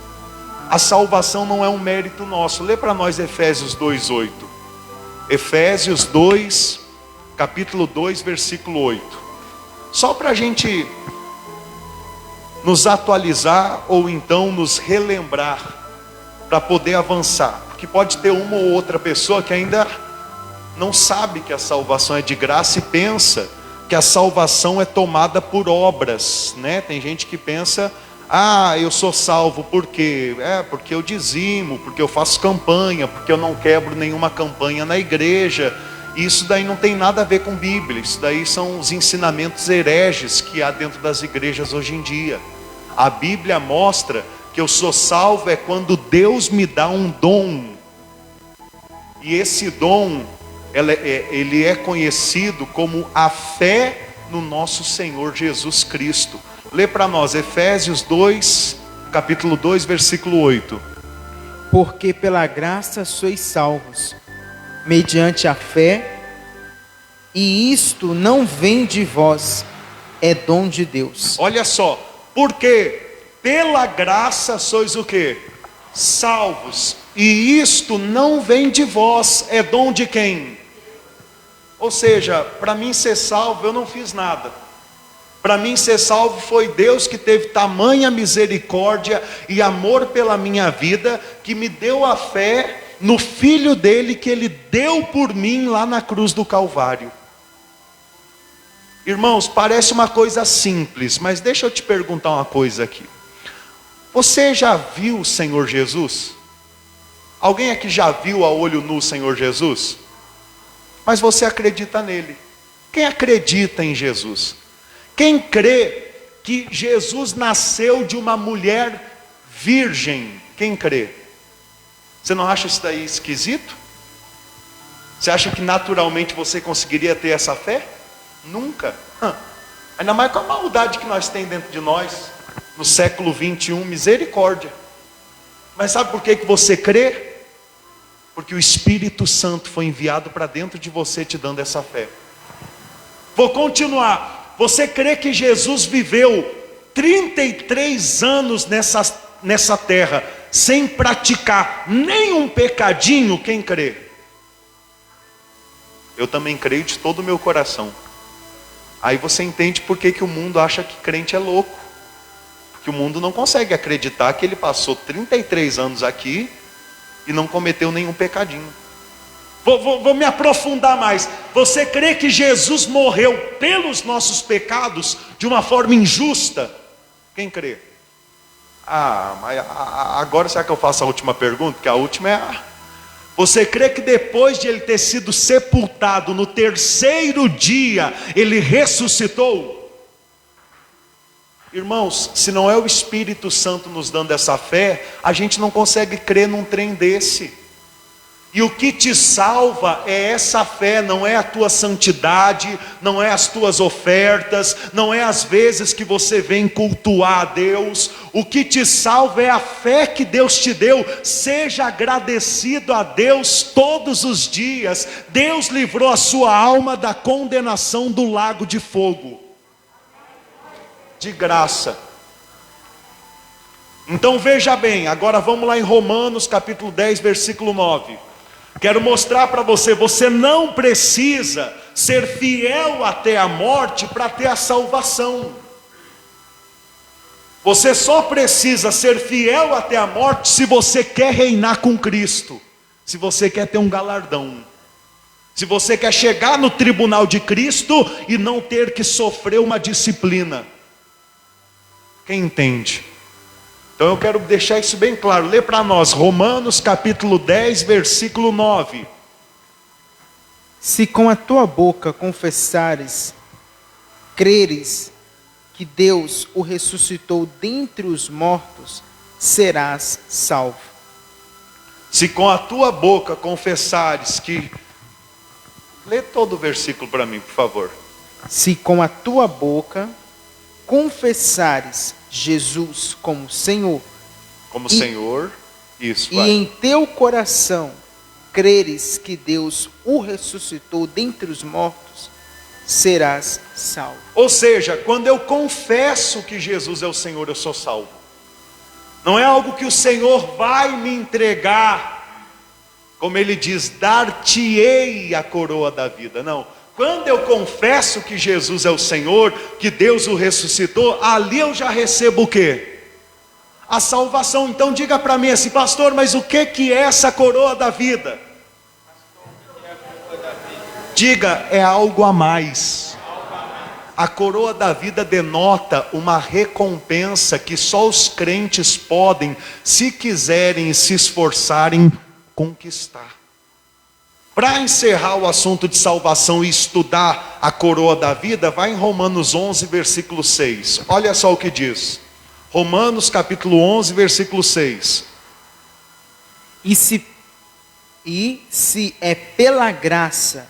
A salvação não é um mérito nosso. Lê para nós Efésios 2:8. Efésios 2, capítulo 2, versículo 8. Só para a gente nos atualizar ou então nos relembrar, para poder avançar. Porque pode ter uma ou outra pessoa que ainda não sabe que a salvação é de graça e pensa que a salvação é tomada por obras, né? Tem gente que pensa, eu sou salvo por quê? Porque eu dizimo, porque eu faço campanha, porque eu não quebro nenhuma campanha na igreja. Isso daí não tem nada a ver com Bíblia. Isso daí são os ensinamentos hereges que há dentro das igrejas hoje em dia. A Bíblia mostra que eu sou salvo é quando Deus me dá um dom. E esse dom, ele é conhecido como a fé no nosso Senhor Jesus Cristo. Lê para nós Efésios 2, capítulo 2, versículo 8. Porque pela graça sois salvos, mediante a fé, e isto não vem de vós, é dom de Deus. Olha só, porque pela graça sois o quê? Salvos, e isto não vem de vós, é dom de quem? Ou seja, para mim ser salvo eu não fiz nada. Para mim ser salvo foi Deus que teve tamanha misericórdia e amor pela minha vida, que me deu a fé no Filho dele que ele deu por mim lá na cruz do Calvário. Irmãos, parece uma coisa simples, mas deixa eu te perguntar uma coisa aqui. Você já viu o Senhor Jesus? Alguém aqui já viu a olho nu o Senhor Jesus? Mas você acredita nele. Quem acredita em Jesus? Quem crê que Jesus nasceu de uma mulher virgem? Quem crê? Você não acha isso daí esquisito? Você acha que naturalmente você conseguiria ter essa fé? Nunca. Ainda mais com a maldade que nós temos dentro de nós, no século 21, misericórdia. Mas sabe por que você crê? Porque o Espírito Santo foi enviado para dentro de você, te dando essa fé. Vou continuar. Você crê que Jesus viveu 33 anos nessa terra, sem praticar nenhum pecadinho? Quem crê? Eu também creio de todo o meu coração. Aí você entende por que o mundo acha que crente é louco. Porque o mundo não consegue acreditar que ele passou 33 anos aqui e não cometeu nenhum pecadinho. Vou me aprofundar mais. Você crê que Jesus morreu pelos nossos pecados de uma forma injusta? Quem crê? Mas agora será que eu faço a última pergunta? Porque a última é Você crê que depois de ele ter sido sepultado, no terceiro dia, ele ressuscitou? Irmãos, se não é o Espírito Santo nos dando essa fé, a gente não consegue crer num trem desse. E o que te salva é essa fé, não é a tua santidade, não é as tuas ofertas, não é as vezes que você vem cultuar a Deus. O que te salva é a fé que Deus te deu. Seja agradecido a Deus todos os dias. Deus livrou a sua alma da condenação do lago de fogo. De graça. Então veja bem, agora vamos lá em Romanos capítulo 10, versículo 9. Quero mostrar para você, você não precisa ser fiel até a morte para ter a salvação. Você só precisa ser fiel até a morte se você quer reinar com Cristo. Se você quer ter um galardão. Se você quer chegar no tribunal de Cristo e não ter que sofrer uma disciplina. Quem entende? Então eu quero deixar isso bem claro. Lê para nós, Romanos capítulo 10, versículo 9. Se com a tua boca confessares, creres que Deus o ressuscitou dentre os mortos, serás salvo. Se com a tua boca confessares que... Lê todo o versículo para mim, por favor. Se com a tua boca confessares Jesus como Senhor, isso, e em teu coração creres que Deus o ressuscitou dentre os mortos, serás salvo. Ou seja, quando eu confesso que Jesus é o Senhor, eu sou salvo. Não é algo que o Senhor vai me entregar, como ele diz, dar-te-ei a coroa da vida. Não. Quando eu confesso que Jesus é o Senhor, que Deus o ressuscitou, ali eu já recebo o quê? A salvação. Então diga para mim assim, pastor, mas o que é essa coroa da vida? Diga, é algo a mais. A coroa da vida denota uma recompensa que só os crentes podem, se quiserem e se esforçarem, conquistar. Para encerrar o assunto de salvação e estudar a coroa da vida, vai em Romanos 11, versículo 6. Olha só o que diz. Romanos capítulo 11, versículo 6. E se é pela graça,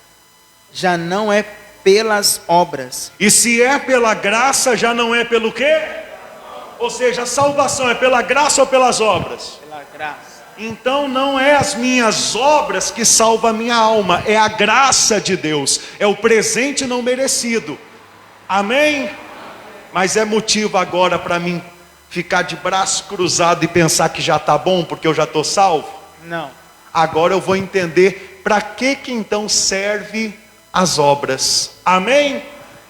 já não é pelas obras. E se é pela graça, já não é pelo quê? Ou seja, a salvação é pela graça ou pelas obras? Pela graça. Então não é as minhas obras que salvam a minha alma, é a graça de Deus, é o presente não merecido. Amém? Mas é motivo agora para mim ficar de braço cruzado e pensar que já está bom, porque eu já estou salvo? Não. Agora eu vou entender para que então serve as obras. Amém?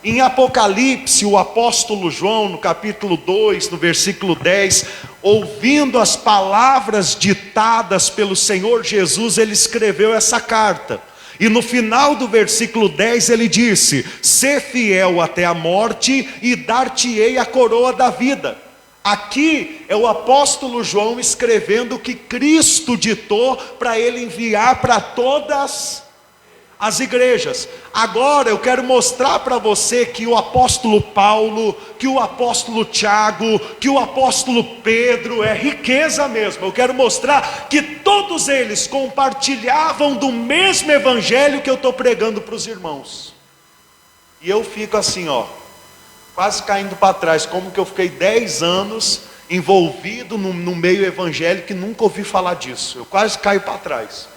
Em Apocalipse, o apóstolo João, no capítulo 2, no versículo 10, ouvindo as palavras ditadas pelo Senhor Jesus, ele escreveu essa carta. E no final do versículo 10 ele disse: sê fiel até a morte e dar-te-ei a coroa da vida. Aqui é o apóstolo João escrevendo o que Cristo ditou para ele enviar para todas as igrejas. Agora eu quero mostrar para você que o apóstolo Paulo, que o apóstolo Tiago, que o apóstolo Pedro é riqueza mesmo. Eu quero mostrar que todos eles compartilhavam do mesmo evangelho que eu estou pregando para os irmãos. E eu fico assim, quase caindo para trás, como que eu fiquei 10 anos envolvido no meio evangélico e nunca ouvi falar disso. Eu quase caio para trás.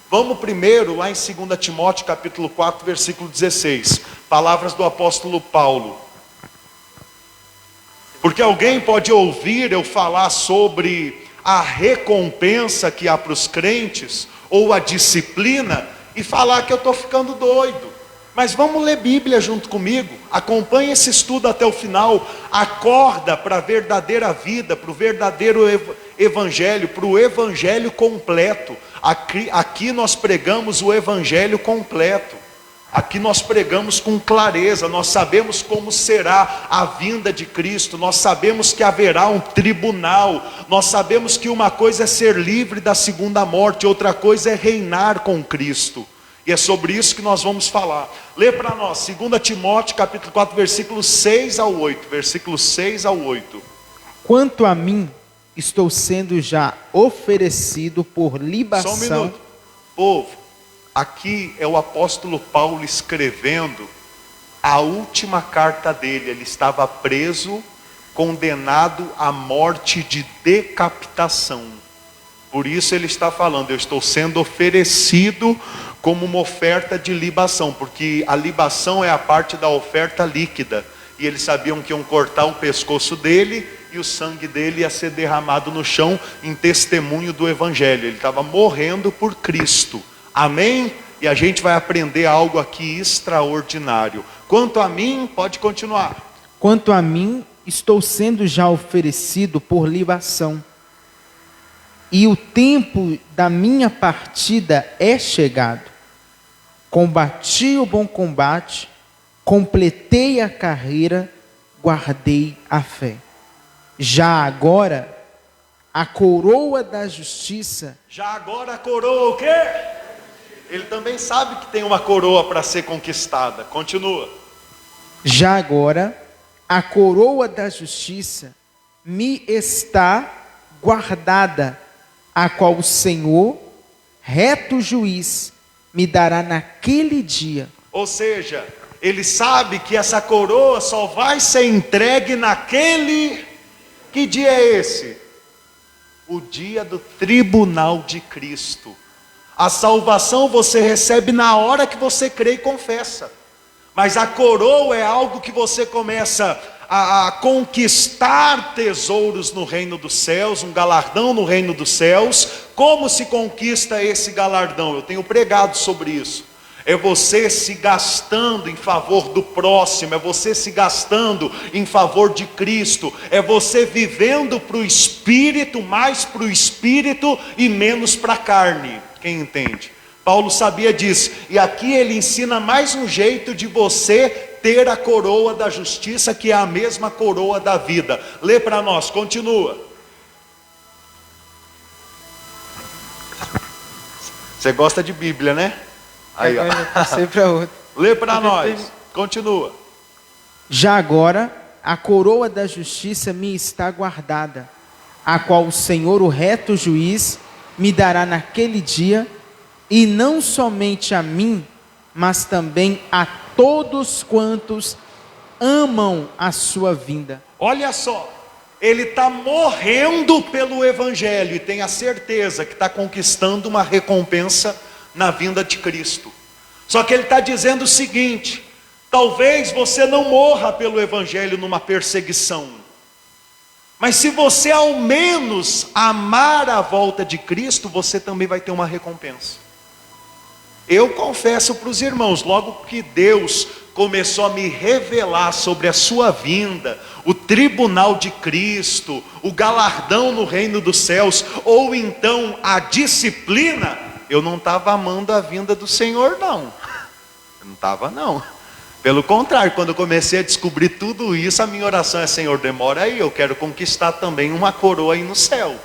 Vamos primeiro lá em 2 Timóteo capítulo 4, versículo 16. Palavras do apóstolo Paulo. Porque alguém pode ouvir eu falar sobre a recompensa que há para os crentes, ou a disciplina, e falar que eu estou ficando doido. Mas vamos ler Bíblia junto comigo. Acompanhe esse estudo até o final. Acorda para a verdadeira vida, para o verdadeiro evangelho, para o evangelho completo. Aqui nós pregamos o evangelho completo. Aqui nós pregamos com clareza. Nós sabemos como será a vinda de Cristo. Nós sabemos que haverá um tribunal. Nós sabemos que uma coisa é ser livre da segunda morte, outra coisa é reinar com Cristo. E é sobre isso que nós vamos falar. Lê para nós, 2 Timóteo capítulo 4, versículos 6 ao 8. Versículos 6 ao 8. Quanto a mim, estou sendo já oferecido por libação. Só um minuto. Povo, aqui é o apóstolo Paulo escrevendo a última carta dele. Ele estava preso, condenado à morte de decapitação. Por isso ele está falando, eu estou sendo oferecido como uma oferta de libação, porque a libação é a parte da oferta líquida, e eles sabiam que iam cortar o pescoço dele, e o sangue dele ia ser derramado no chão, em testemunho do evangelho. Ele estava morrendo por Cristo, amém? E a gente vai aprender algo aqui extraordinário. Quanto a mim, pode continuar. Quanto a mim, estou sendo já oferecido por libação, e o tempo da minha partida é chegado. Combati o bom combate, completei a carreira, guardei a fé. Já agora, a coroa da justiça. Já agora a coroa o quê? Ele também sabe que tem uma coroa para ser conquistada. Continua. Já agora, a coroa da justiça me está guardada, a qual o Senhor, reto juiz, me dará naquele dia. Ou seja, ele sabe que essa coroa só vai ser entregue naquele... Que dia é esse? O dia do tribunal de Cristo. A salvação você recebe na hora que você crê e confessa. Mas a coroa é algo que você começa a conquistar tesouros no reino dos céus, um galardão no reino dos céus. Como se conquista esse galardão? Eu tenho pregado sobre isso. É você se gastando em favor do próximo, é você se gastando em favor de Cristo, é você vivendo para o Espírito, mais para o Espírito e menos para a carne. Quem entende? Paulo sabia disso, e aqui ele ensina mais um jeito de você ter a coroa da justiça, que é a mesma coroa da vida. Lê para nós, continua. Você gosta de Bíblia, né? Aí, ó. Lê para nós, continua. Já agora, a coroa da justiça me está guardada, a qual o Senhor, o reto juiz, me dará naquele dia, e não somente a mim, mas também a todos quantos amam a sua vinda. Olha só, ele está morrendo pelo evangelho e tem a certeza que está conquistando uma recompensa na vinda de Cristo. Só que ele está dizendo o seguinte: talvez você não morra pelo evangelho numa perseguição, mas se você ao menos amar a volta de Cristo, você também vai ter uma recompensa. Eu confesso para os irmãos, logo que Deus começou a me revelar sobre a sua vinda, o tribunal de Cristo, o galardão no reino dos céus, ou então a disciplina, eu não estava amando a vinda do Senhor, não. Eu não estava, não. Pelo contrário, quando eu comecei a descobrir tudo isso, a minha oração é: Senhor, demora aí, eu quero conquistar também uma coroa aí no céu.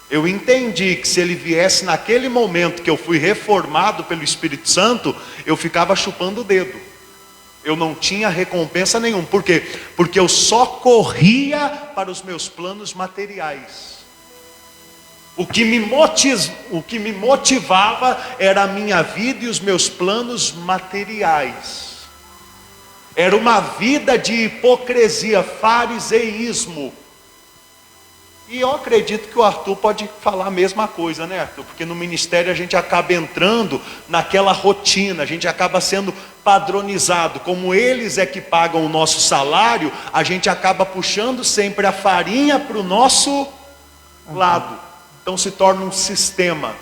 Eu entendi que se ele viesse naquele momento que eu fui reformado pelo Espírito Santo, eu ficava chupando o dedo. Eu não tinha recompensa nenhuma. Por quê? Porque eu só corria para os meus planos materiais. O que me motivava era a minha vida e os meus planos materiais. Era uma vida de hipocrisia, fariseísmo. E eu acredito que o Arthur pode falar a mesma coisa, né, Arthur? Porque no ministério a gente acaba entrando naquela rotina, a gente acaba sendo padronizado. Como eles é que pagam o nosso salário, a gente acaba puxando sempre a farinha para o nosso lado. Então se torna um sistema,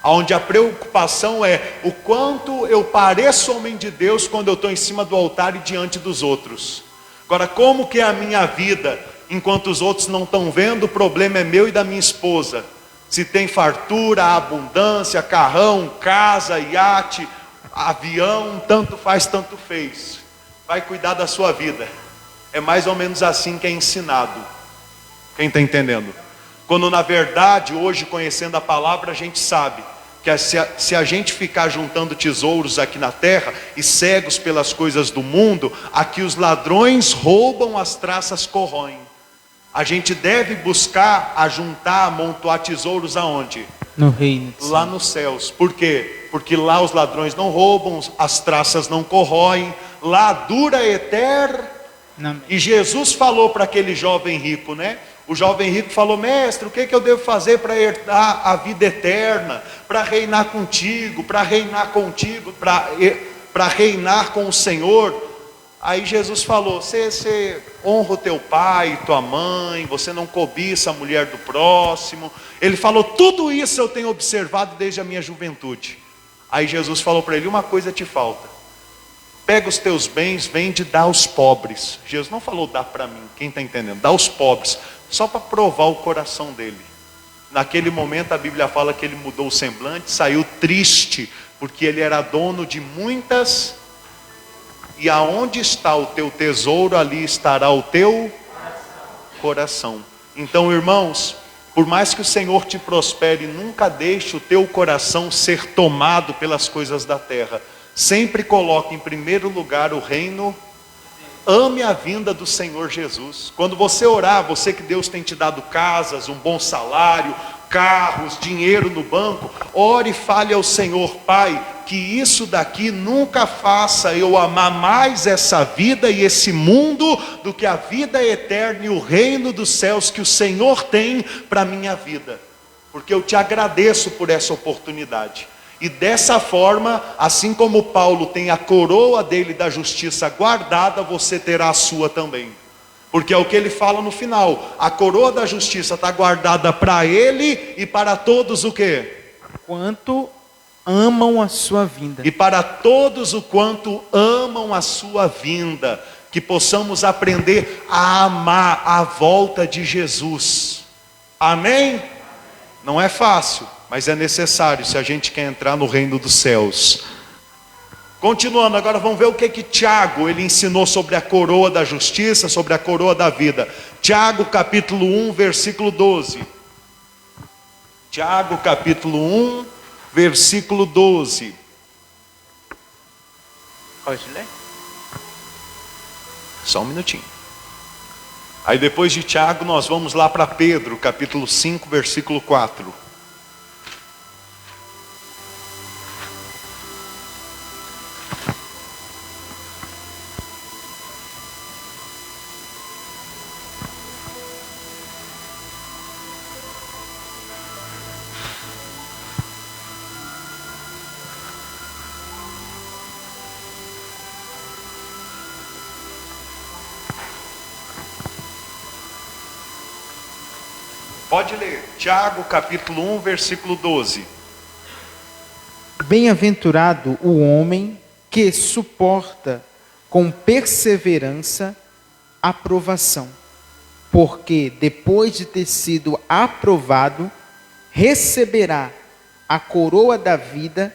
onde a preocupação é o quanto eu pareço homem de Deus quando eu estou em cima do altar e diante dos outros. Agora, como que é a minha vida? Enquanto os outros não estão vendo, o problema é meu e da minha esposa. Se tem fartura, abundância, carrão, casa, iate, avião, tanto faz, tanto fez. Vai cuidar da sua vida. É mais ou menos assim que é ensinado. Quem está entendendo? Quando na verdade, hoje conhecendo a palavra, a gente sabe que se a gente ficar juntando tesouros aqui na terra e cegos pelas coisas do mundo, aqui os ladrões roubam, as traças corroem. A gente deve buscar ajuntar, amontoar tesouros aonde? No reino. Lá nos céus. Por quê? Porque lá os ladrões não roubam, as traças não corroem, lá dura eterno. E Jesus falou para aquele jovem rico, né? O jovem rico falou: mestre, o que eu devo fazer para herdar a vida eterna? Para reinar contigo, para reinar com o Senhor. Aí Jesus falou: você honra o teu pai e tua mãe, você não cobiça a mulher do próximo. Ele falou: tudo isso eu tenho observado desde a minha juventude. Aí Jesus falou para ele: uma coisa te falta. Pega os teus bens, vende e dá aos pobres. Jesus não falou dá para mim, quem está entendendo? Dá aos pobres, só para provar o coração dele. Naquele momento a Bíblia fala que ele mudou o semblante, saiu triste, porque ele era dono de muitas. E aonde está o teu tesouro, ali estará o teu coração. Então, irmãos, por mais que o Senhor te prospere, nunca deixe o teu coração ser tomado pelas coisas da terra. Sempre coloque em primeiro lugar o reino. Ame a vinda do Senhor Jesus. Quando você orar, você que Deus tem te dado casas, um bom salário, carros, dinheiro no banco, ore e fale ao Senhor: Pai, que isso daqui nunca faça eu amar mais essa vida e esse mundo do que a vida eterna e o reino dos céus que o Senhor tem para a minha vida. Porque eu te agradeço por essa oportunidade. E dessa forma, assim como Paulo tem a coroa dele da justiça guardada, você terá a sua também. Porque é o que ele fala no final: a coroa da justiça está guardada para ele e para todos o quê? Quanto amam a sua vinda. E para todos o quanto amam a sua vinda. Que possamos aprender a amar a volta de Jesus. Amém? Não é fácil, mas é necessário se a gente quer entrar no reino dos céus. Continuando, agora vamos ver o que Tiago ele ensinou sobre a coroa da justiça, sobre a coroa da vida. Tiago capítulo 1, versículo 12. Tiago capítulo 1, versículo 12. Pode ler? Só um minutinho. Aí depois de Tiago nós vamos lá para Pedro, capítulo 5, versículo 4. Pode ler, Tiago capítulo 1, versículo 12. Bem-aventurado o homem que suporta com perseverança a provação, porque depois de ter sido aprovado, receberá a coroa da vida,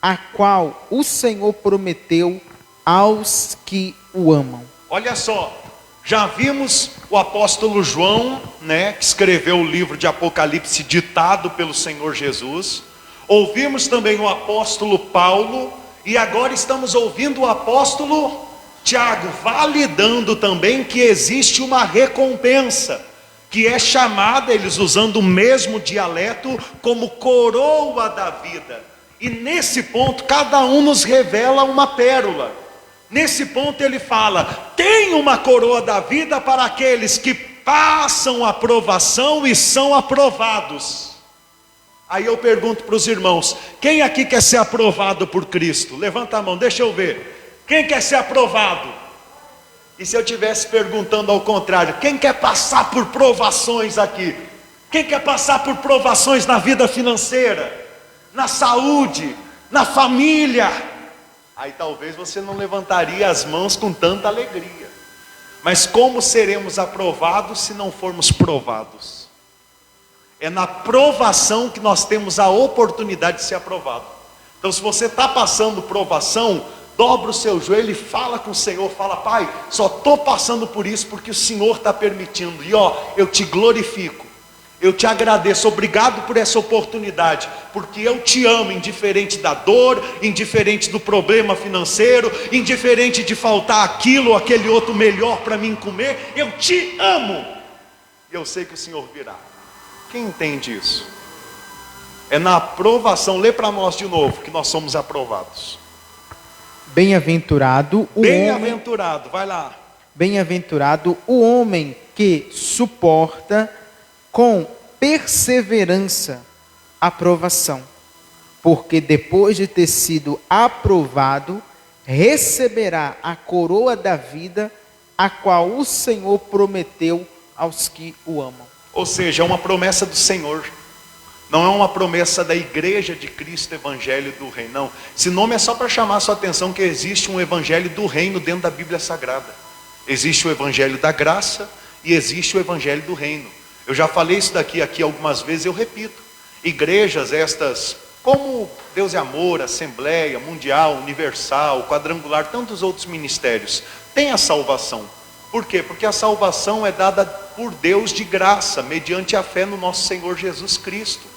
a qual o Senhor prometeu aos que o amam. Olha só, já vimos o apóstolo João, né, que escreveu o livro de Apocalipse ditado pelo Senhor Jesus. Ouvimos também o apóstolo Paulo e agora estamos ouvindo o apóstolo Tiago, validando também que existe uma recompensa, que é chamada, eles usando o mesmo dialeto, como coroa da vida. E nesse ponto, cada um nos revela uma pérola. Nesse ponto ele fala, tem uma coroa da vida para aqueles que passam a provação e são aprovados. Aí eu pergunto para os irmãos, quem aqui quer ser aprovado por Cristo? Levanta a mão, deixa eu ver. Quem quer ser aprovado? E se eu estivesse perguntando ao contrário, quem quer passar por provações aqui? Quem quer passar por provações na vida financeira, na saúde, na família? Aí talvez você não levantaria as mãos com tanta alegria. Mas como seremos aprovados se não formos provados? É na provação que nós temos a oportunidade de ser aprovado. Então se você está passando provação, dobra o seu joelho e fala com o Senhor, fala, Pai, só estou passando por isso porque o Senhor está permitindo. E eu te glorifico, eu te agradeço, obrigado por essa oportunidade, porque eu te amo, indiferente da dor, indiferente do problema financeiro, indiferente de faltar aquilo ou aquele outro melhor para mim comer, eu te amo. E eu sei que o Senhor virá. Quem entende isso? É na aprovação, lê para nós de novo, que nós somos aprovados. Bem-aventurado o Bem-aventurado, vai lá. Bem-aventurado o homem que suporta com perseverança a provação, porque depois de ter sido aprovado, receberá a coroa da vida, a qual o Senhor prometeu aos que o amam. Ou seja, é uma promessa do Senhor. Não é uma promessa da igreja de Cristo, Evangelho do Reino. Não, esse nome é só para chamar a sua atenção que existe um Evangelho do Reino dentro da Bíblia Sagrada. Existe o Evangelho da Graça e existe o Evangelho do Reino. Eu já falei isso aqui algumas vezes, eu repito. Igrejas estas, como Deus e Amor, Assembleia, Mundial, Universal, Quadrangular, tantos outros ministérios, têm a salvação. Por quê? Porque a salvação é dada por Deus de graça, mediante a fé no nosso Senhor Jesus Cristo.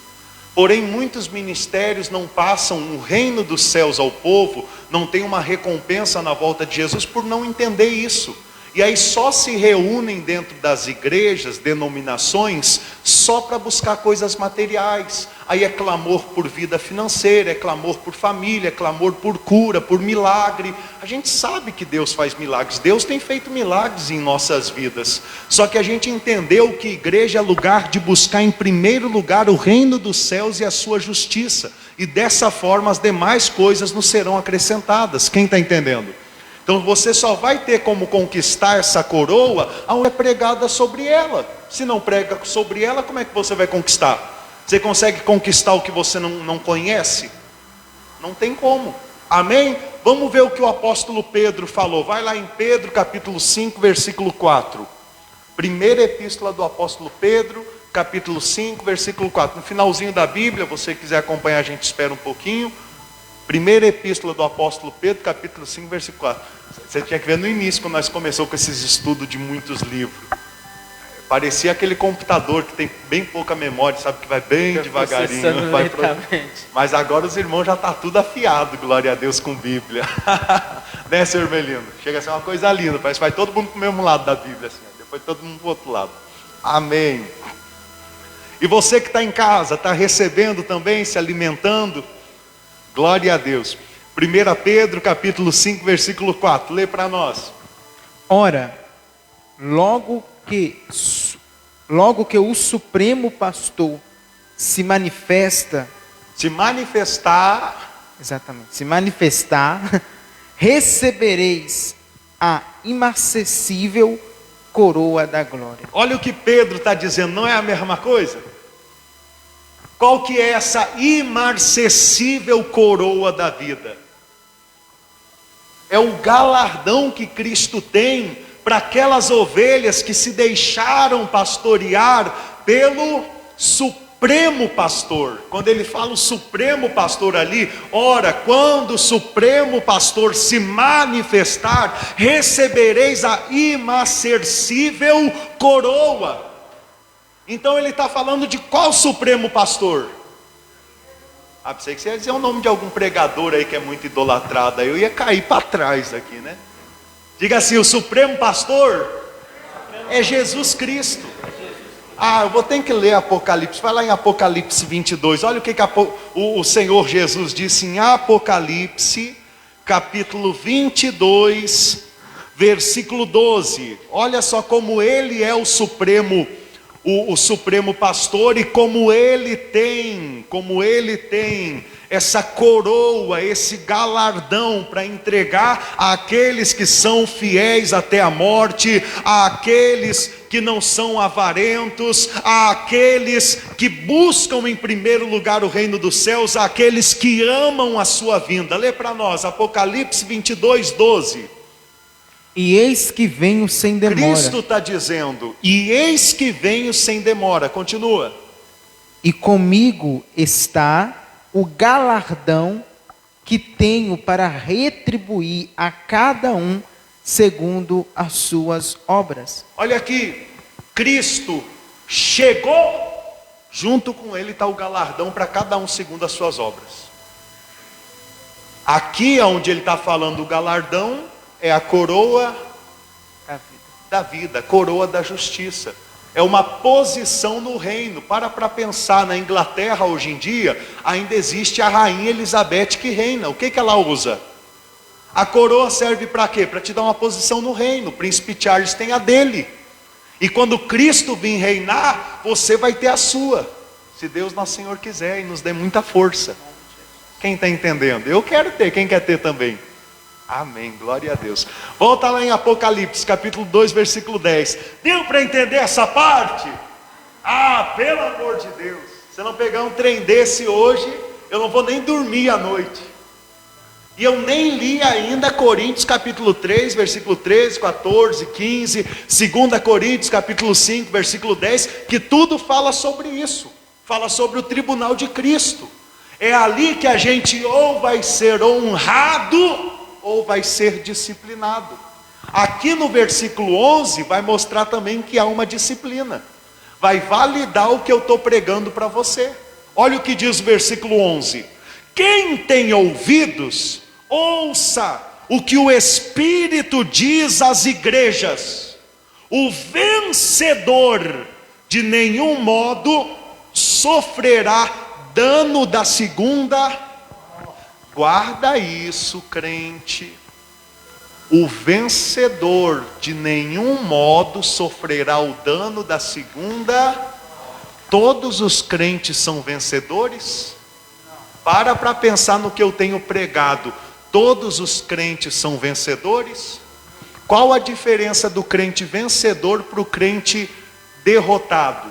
Porém, muitos ministérios não passam o reino dos céus ao povo, não tem uma recompensa na volta de Jesus por não entender isso. E aí só se reúnem dentro das igrejas, denominações, só para buscar coisas materiais. Aí é clamor por vida financeira, é clamor por família, é clamor por cura, por milagre. A gente sabe que Deus faz milagres, Deus tem feito milagres em nossas vidas. Só que a gente entendeu que igreja é lugar de buscar em primeiro lugar o reino dos céus e a sua justiça. E dessa forma as demais coisas nos serão acrescentadas. Quem está entendendo? Então você só vai ter como conquistar essa coroa aonde é pregada sobre ela. Se não prega sobre ela, como é que você vai conquistar? Você consegue conquistar o que você não conhece? Não tem como. Amém? Vamos ver o que o apóstolo Pedro falou. Vai lá em Pedro capítulo 5, versículo 4. Primeira epístola do apóstolo Pedro, capítulo 5, versículo 4. No finalzinho da Bíblia, você quiser acompanhar, a gente espera um pouquinho. Primeira epístola do apóstolo Pedro, capítulo 5, versículo 4. Você tinha que ver no início, quando nós começamos com esses estudos de muitos livros. Parecia aquele computador que tem bem pouca memória, sabe, que vai bem devagarinho. Mas agora os irmãos já estão tudo afiado, glória a Deus, com Bíblia. Né, senhor Melino? Chega a ser uma coisa linda, parece que vai todo mundo para o mesmo lado da Bíblia, assim, depois todo mundo para o outro lado. Amém. E você que está em casa, está recebendo também, se alimentando, glória a Deus. 1 Pedro capítulo 5, versículo 4, lê para nós. Ora, logo que o Supremo Pastor se manifestar, recebereis a imarcessível coroa da glória. Olha o que Pedro está dizendo, não é a mesma coisa? Qual que é essa imarcessível coroa da vida? É o galardão que Cristo tem para aquelas ovelhas que se deixaram pastorear pelo Supremo Supremo Pastor. Quando ele fala o Supremo Pastor ali, ora, quando o Supremo Pastor se manifestar, recebereis a imarcessível coroa. Então ele está falando de qual Supremo Pastor? Pensei que você ia dizer o nome de algum pregador aí que é muito idolatrado, aí eu ia cair para trás aqui, né? Diga assim, o Supremo Pastor é Jesus Cristo. Eu vou ter que ler Apocalipse, vai lá em Apocalipse 22, olha o que o Senhor Jesus disse em Apocalipse, capítulo 22, versículo 12, olha só como Ele é o Supremo o Supremo Pastor, e como ele tem essa coroa, esse galardão para entregar àqueles que são fiéis até a morte, àqueles que não são avarentos, àqueles que buscam em primeiro lugar o reino dos céus, àqueles que amam a sua vinda. Lê para nós, Apocalipse 22, 12. E eis que venho sem demora. Cristo está dizendo, e eis que venho sem demora. Continua. E comigo está o galardão que tenho para retribuir a cada um segundo as suas obras. Olha aqui, Cristo chegou, junto com ele está o galardão para cada um segundo as suas obras. Aqui onde ele está falando do galardão, é a coroa da vida, coroa da justiça. É uma posição no reino. Para pensar, na Inglaterra hoje em dia, ainda existe a rainha Elizabeth que reina. O que ela usa? A coroa serve para quê? Para te dar uma posição no reino. O príncipe Charles tem a dele. E quando Cristo vir reinar, você vai ter a sua. Se Deus nosso Senhor quiser e nos dê muita força. Quem está entendendo? Eu quero ter, quem quer ter também? Amém, glória a Deus. Volta lá em Apocalipse, capítulo 2, versículo 10. Deu para entender essa parte? Pelo amor de Deus. Se eu não pegar um trem desse hoje, eu não vou nem dormir à noite. E eu nem li ainda Coríntios capítulo 3, versículo 13, 14, 15. 2 Coríntios capítulo 5, versículo 10. Que tudo fala sobre isso. Fala sobre o tribunal de Cristo. É ali que a gente ou vai ser honrado ou vai ser disciplinado. Aqui no versículo 11 vai mostrar também que há uma disciplina. Vai validar o que eu estou pregando para você. Olha o que diz o versículo 11. Quem tem ouvidos, ouça o que o Espírito diz às igrejas. O vencedor de nenhum modo sofrerá dano da segunda. Guarda isso, crente. O vencedor de nenhum modo sofrerá o dano da segunda. Todos os crentes são vencedores? Para pensar no que eu tenho pregado. Todos os crentes são vencedores? Qual a diferença do crente vencedor para o crente derrotado?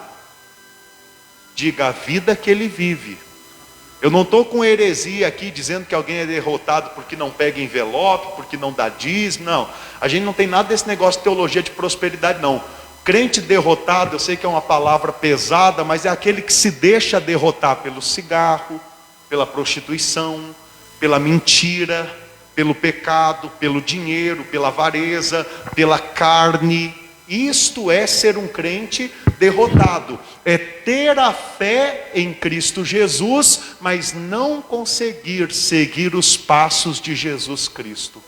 Diga a vida que ele vive. Eu não estou com heresia aqui dizendo que alguém é derrotado porque não pega envelope, porque não dá dízimo, não. A gente não tem nada desse negócio de teologia de prosperidade, não. Crente derrotado, eu sei que é uma palavra pesada, mas é aquele que se deixa derrotar pelo cigarro, pela prostituição, pela mentira, pelo pecado, pelo dinheiro, pela avareza, pela carne. Isto é ser um crente derrotado, é ter a fé em Cristo Jesus, mas não conseguir seguir os passos de Jesus Cristo.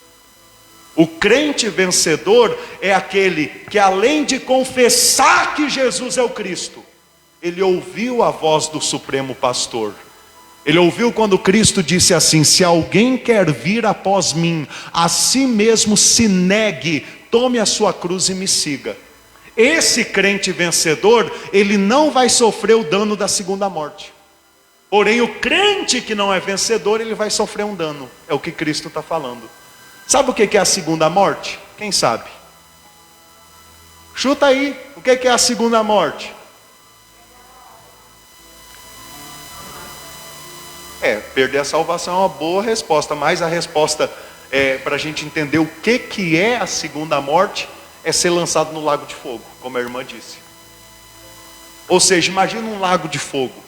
O crente vencedor é aquele que, além de confessar que Jesus é o Cristo, ele ouviu a voz do Supremo Pastor. Ele ouviu quando Cristo disse assim: se alguém quer vir após mim, a si mesmo se negue, tome a sua cruz e me siga. Esse crente vencedor, ele não vai sofrer o dano da segunda morte. Porém, o crente que não é vencedor, ele vai sofrer um dano. É o que Cristo está falando. Sabe o que é a segunda morte? Quem sabe? Chuta aí, o que é a segunda morte? Perder a salvação é uma boa resposta, mas a resposta para a gente entender o que é a segunda morte, é ser lançado no lago de fogo, como a irmã disse. Ou seja, imagina um lago de fogo.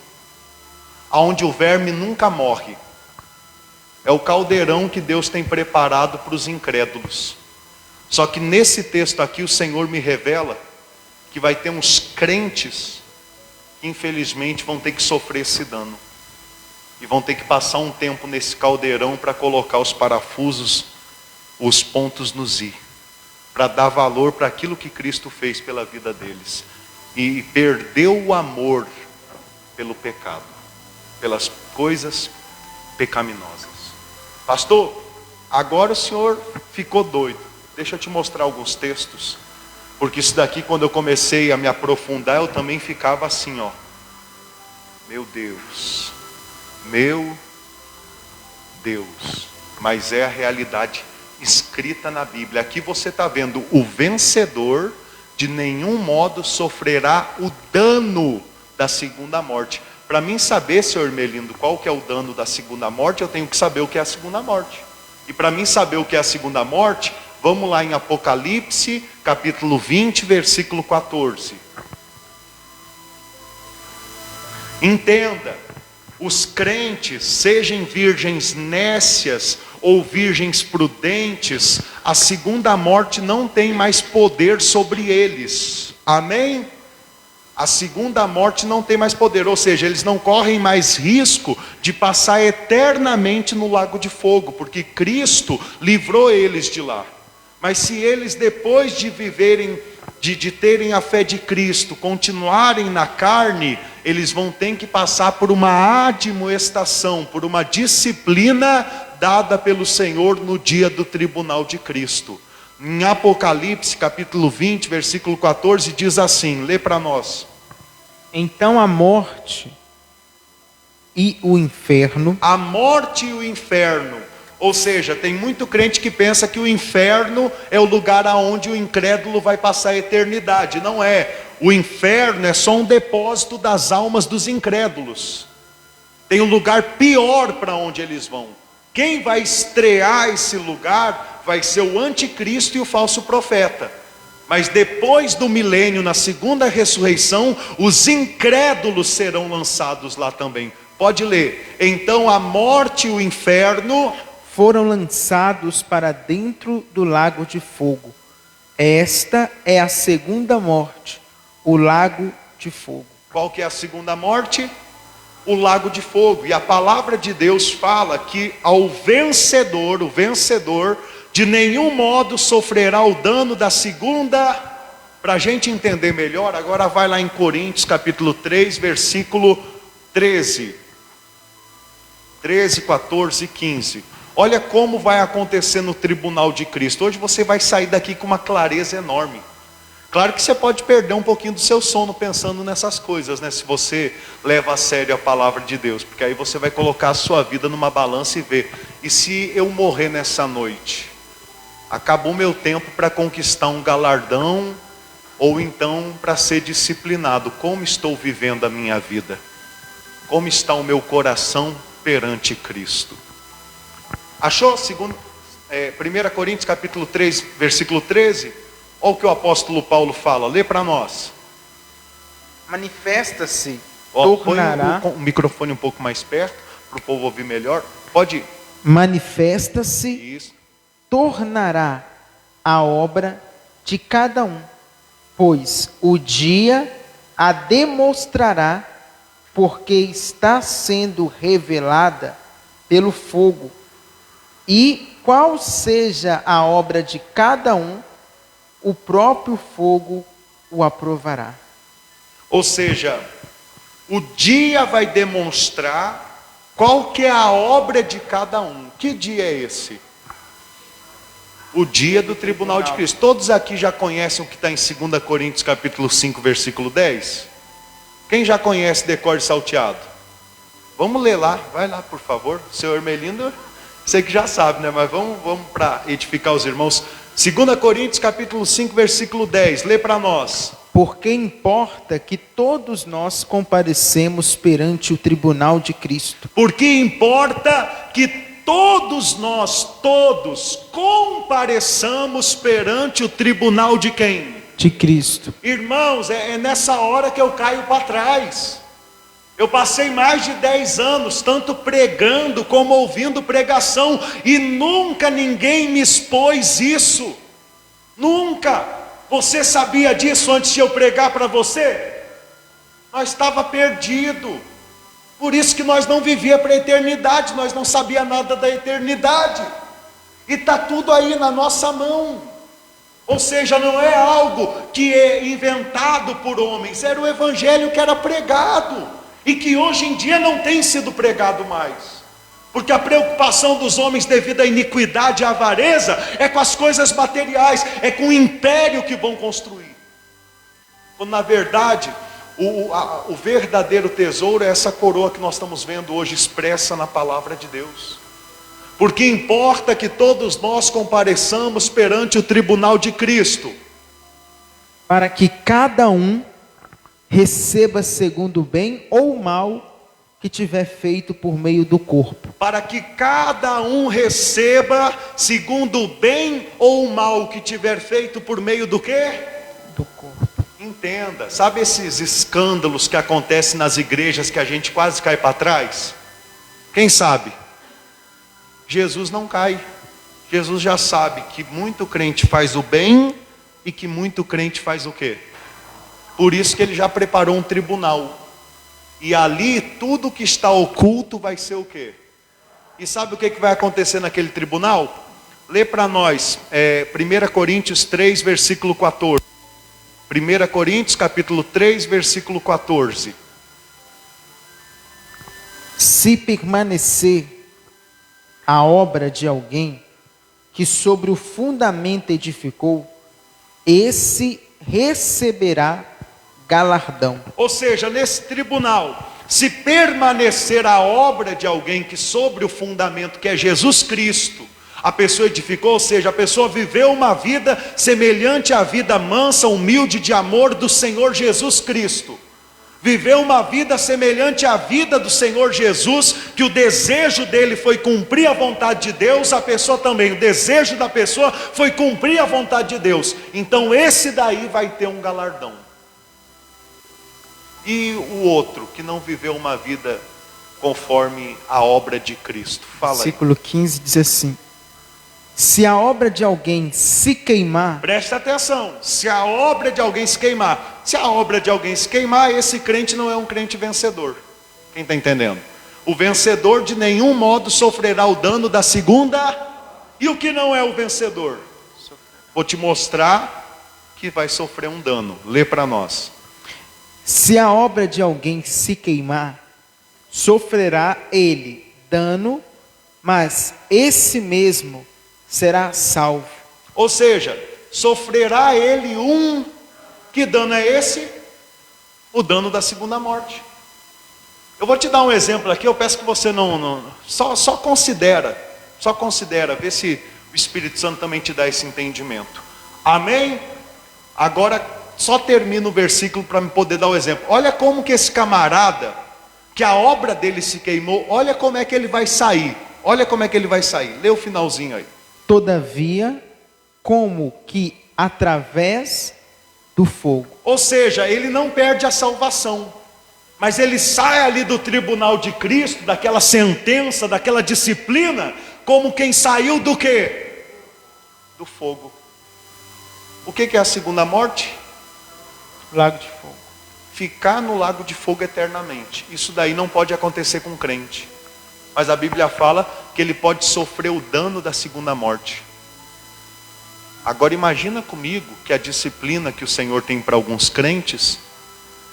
onde o verme nunca morre. É o caldeirão que Deus tem preparado para os incrédulos. Só que nesse texto aqui o Senhor me revela que vai ter uns crentes que infelizmente vão ter que sofrer esse dano. E vão ter que passar um tempo nesse caldeirão para colocar os parafusos, os pontos nos i. Para dar valor para aquilo que Cristo fez pela vida deles. E perdeu o amor pelo pecado, pelas coisas pecaminosas. Pastor, agora o senhor ficou doido. Deixa eu te mostrar alguns textos. Porque isso daqui, quando eu comecei a me aprofundar, eu também ficava assim, ó. Meu Deus. Meu Deus. Mas é a realidade escrita na Bíblia. Aqui você está vendo: o vencedor de nenhum modo sofrerá o dano da segunda morte. Para mim saber, senhor Ermelindo, qual que é o dano da segunda morte, eu tenho que saber o que é a segunda morte. E para mim saber o que é a segunda morte, vamos lá em Apocalipse, capítulo 20, versículo 14. Entenda, os crentes, sejam virgens nécias ou virgens prudentes, a segunda morte não tem mais poder sobre eles. Amém? A segunda morte não tem mais poder, ou seja, eles não correm mais risco de passar eternamente no lago de fogo, porque Cristo livrou eles de lá. Mas se eles, depois de viverem, de terem a fé de Cristo, continuarem na carne, eles vão ter que passar por uma admoestação, por uma disciplina dada pelo Senhor no dia do tribunal de Cristo. Em Apocalipse, capítulo 20, versículo 14, diz assim, lê para nós. Então a morte e o inferno... A morte e o inferno. Ou seja, tem muito crente que pensa que o inferno é o lugar aonde o incrédulo vai passar a eternidade. Não é. O inferno é só um depósito das almas dos incrédulos. Tem um lugar pior para onde eles vão. Quem vai estrear esse lugar vai ser o anticristo e o falso profeta. Mas depois do milênio, na segunda ressurreição, os incrédulos serão lançados lá também. Pode ler. Então a morte e o inferno foram lançados para dentro do lago de fogo. Esta é a segunda morte, o lago de fogo. Qual que é a segunda morte? O lago de fogo. E a palavra de Deus fala que ao vencedor, o vencedor, de nenhum modo sofrerá o dano da segunda. Para a gente entender melhor, agora vai lá em Coríntios capítulo 3, versículo 13. 13, 14 e 15. Olha como vai acontecer no tribunal de Cristo. Hoje você vai sair daqui com uma clareza enorme. Claro que você pode perder um pouquinho do seu sono pensando nessas coisas, né? Se você leva a sério a palavra de Deus. Porque aí você vai colocar a sua vida numa balança e ver. E se eu morrer nessa noite? Acabou meu tempo para conquistar um galardão, ou então para ser disciplinado. Como estou vivendo a minha vida? Como está o meu coração perante Cristo? Achou? 1 Coríntios capítulo 3, versículo 13? Olha o que o apóstolo Paulo fala, lê para nós. Manifesta-se, tornará... Põe o microfone um pouco mais perto, para o povo ouvir melhor. Pode ir. Manifesta-se, Isso. Tornará a obra de cada um, pois o dia a demonstrará, porque está sendo revelada pelo fogo. E qual seja a obra de cada um, o próprio fogo o aprovará. Ou seja, o dia vai demonstrar qual que é a obra de cada um. Que dia é esse? O dia do tribunal de Cristo. Todos aqui já conhecem o que está em 2 Coríntios capítulo 5, versículo 10? Quem já conhece decor salteado? Vamos ler lá, vai lá por favor. Senhor Ermelindo, sei que já sabe, né? Mas vamos para edificar os irmãos. 2 Coríntios capítulo 5, versículo 10, lê para nós. Porque importa que todos nós comparecemos perante o tribunal de Cristo. Porque importa que todos nós, compareçamos perante o tribunal de quem? De Cristo. Irmãos, é nessa hora que eu caio para trás. Eu passei mais de 10 anos, tanto pregando como ouvindo pregação, e nunca ninguém me expôs isso. Nunca. Você sabia disso antes de eu pregar para você? Nós estava perdido. Por isso que nós não vivíamos para a eternidade, nós não sabíamos nada da eternidade. E está tudo aí na nossa mão. Ou seja, não é algo que é inventado por homens, era o evangelho que era pregado. E que hoje em dia não tem sido pregado mais. Porque a preocupação dos homens devido à iniquidade e à avareza é com as coisas materiais, é com o império que vão construir. Quando na verdade, o verdadeiro tesouro é essa coroa que nós estamos vendo hoje expressa na palavra de Deus. Porque importa que todos nós compareçamos perante o tribunal de Cristo, para que cada um receba segundo o bem ou o mal que tiver feito por meio do corpo. Para que cada um receba segundo o bem ou o mal que tiver feito por meio do quê? Do corpo. Entenda, sabe esses escândalos que acontecem nas igrejas que a gente quase cai para trás? Quem sabe? Jesus não cai. Jesus já sabe que muito crente faz o bem e que muito crente faz o quê? Por isso que ele já preparou um tribunal. E ali tudo que está oculto vai ser o quê? E sabe o que vai acontecer naquele tribunal? Lê para nós 1 Coríntios 3, versículo 14. 1 Coríntios capítulo 3, versículo 14. Se permanecer a obra de alguém que sobre o fundamento edificou, esse receberá galardão. Ou seja, nesse tribunal, se permanecer a obra de alguém que sobre o fundamento que é Jesus Cristo, a pessoa edificou, ou seja, a pessoa viveu uma vida semelhante à vida mansa, humilde, de amor do Senhor Jesus Cristo. Viveu uma vida semelhante à vida do Senhor Jesus, que o desejo dele foi cumprir a vontade de Deus, a pessoa também, o desejo da pessoa foi cumprir a vontade de Deus. Então esse daí vai ter um galardão. E o outro, que não viveu uma vida conforme a obra de Cristo? Fala aí. Versículo 15 diz assim: se a obra de alguém se queimar... Presta atenção, se a obra de alguém se queimar. Se a obra de alguém se queimar, esse crente não é um crente vencedor. Quem está entendendo? O vencedor de nenhum modo sofrerá o dano da segunda. E o que não é o vencedor? Vou te mostrar que vai sofrer um dano. Lê para nós. Se a obra de alguém se queimar, sofrerá ele dano, mas esse mesmo será salvo. Ou seja, sofrerá ele um, que dano é esse? O dano da segunda morte. Eu vou te dar um exemplo aqui, eu peço que você só considera, vê se o Espírito Santo também te dá esse entendimento. Amém? Agora só termino o versículo para me poder dar o exemplo. Olha como que esse camarada, que a obra dele se queimou, olha como é que ele vai sair. Olha como é que ele vai sair. Lê o finalzinho aí. Todavia, como que através do fogo. Ou seja, ele não perde a salvação, mas ele sai ali do tribunal de Cristo, daquela sentença, daquela disciplina, como quem saiu do quê? Do fogo. O que é a segunda morte? Lago de fogo. Ficar no lago de fogo eternamente. Isso daí não pode acontecer com um crente. Mas a Bíblia fala que ele pode sofrer o dano da segunda morte. Agora imagina comigo que a disciplina que o Senhor tem para alguns crentes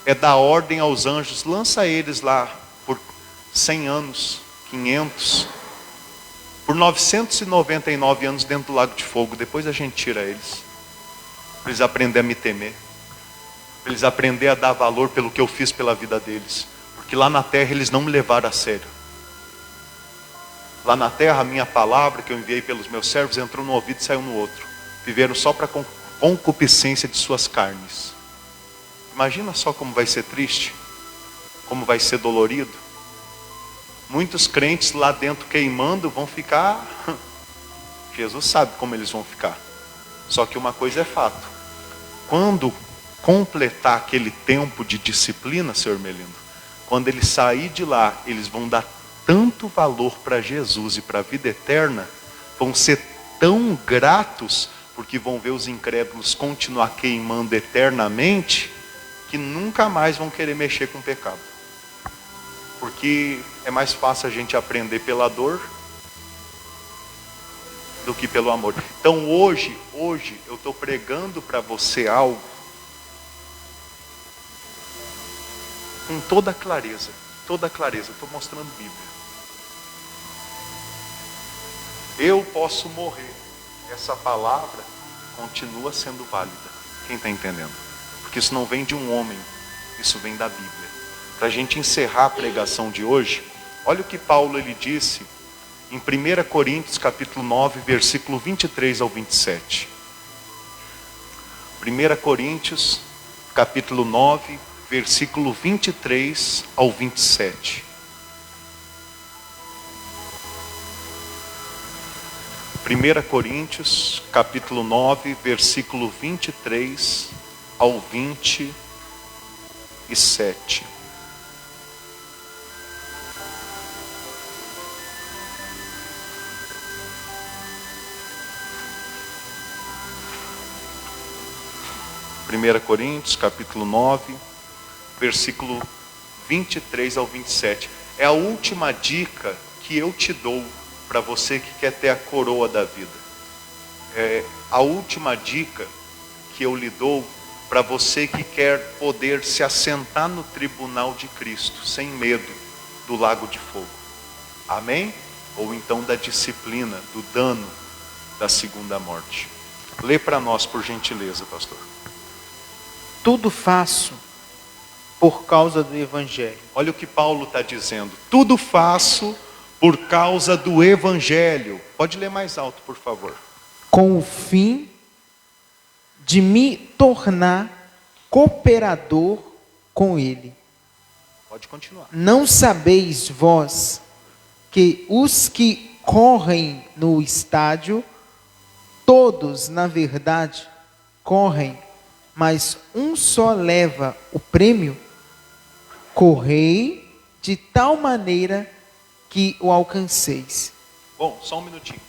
é dar ordem aos anjos, lança eles lá por 100 anos, 500, por 999 anos dentro do lago de fogo. Depois a gente tira eles, para eles aprenderem a me temer, para eles aprenderem a dar valor pelo que eu fiz pela vida deles. Porque lá na terra eles não me levaram a sério. Lá na terra a minha palavra que eu enviei pelos meus servos entrou no ouvido e saiu no outro. Viveram só para concupiscência de suas carnes. Imagina só como vai ser triste, como vai ser dolorido. Muitos crentes lá dentro queimando vão ficar... Jesus sabe como eles vão ficar. Só que uma coisa é fato. Quando completar aquele tempo de disciplina, seu Hermelindo, quando ele sair de lá, eles vão dar tanto valor para Jesus e para a vida eterna, vão ser tão gratos, porque vão ver os incrédulos continuar queimando eternamente, que nunca mais vão querer mexer com o pecado. Porque é mais fácil a gente aprender pela dor do que pelo amor. Então hoje eu estou pregando para você algo com toda clareza, estou mostrando Bíblia. Eu posso morrer, essa palavra continua sendo válida. Quem está entendendo? Porque isso não vem de um homem, isso vem da Bíblia. Para a gente encerrar a pregação de hoje, olha o que Paulo ele disse em 1 Coríntios capítulo 9, versículo 23 ao 27. 1 Coríntios capítulo 9, versículo 23 ao 27. 1 Coríntios, capítulo 9, versículo 23 ao 27. Primeira Coríntios, capítulo 9, versículo 23 ao 27. É a última dica que eu te dou para você que quer ter a coroa da vida. É a última dica que eu lhe dou para você que quer poder se assentar no tribunal de Cristo, sem medo do lago de fogo. Amém? Ou então da disciplina, do dano da segunda morte. Lê para nós, por gentileza, pastor. Tudo faço por causa do Evangelho. Olha o que Paulo está dizendo. Tudo faço por causa do Evangelho. Pode ler mais alto, por favor. Com o fim de me tornar cooperador com ele. Pode continuar. Não sabeis vós que os que correm no estádio, todos, na verdade, correm, mas um só leva o prêmio? Correi de tal maneira que o alcanceis. Bom, só um minutinho.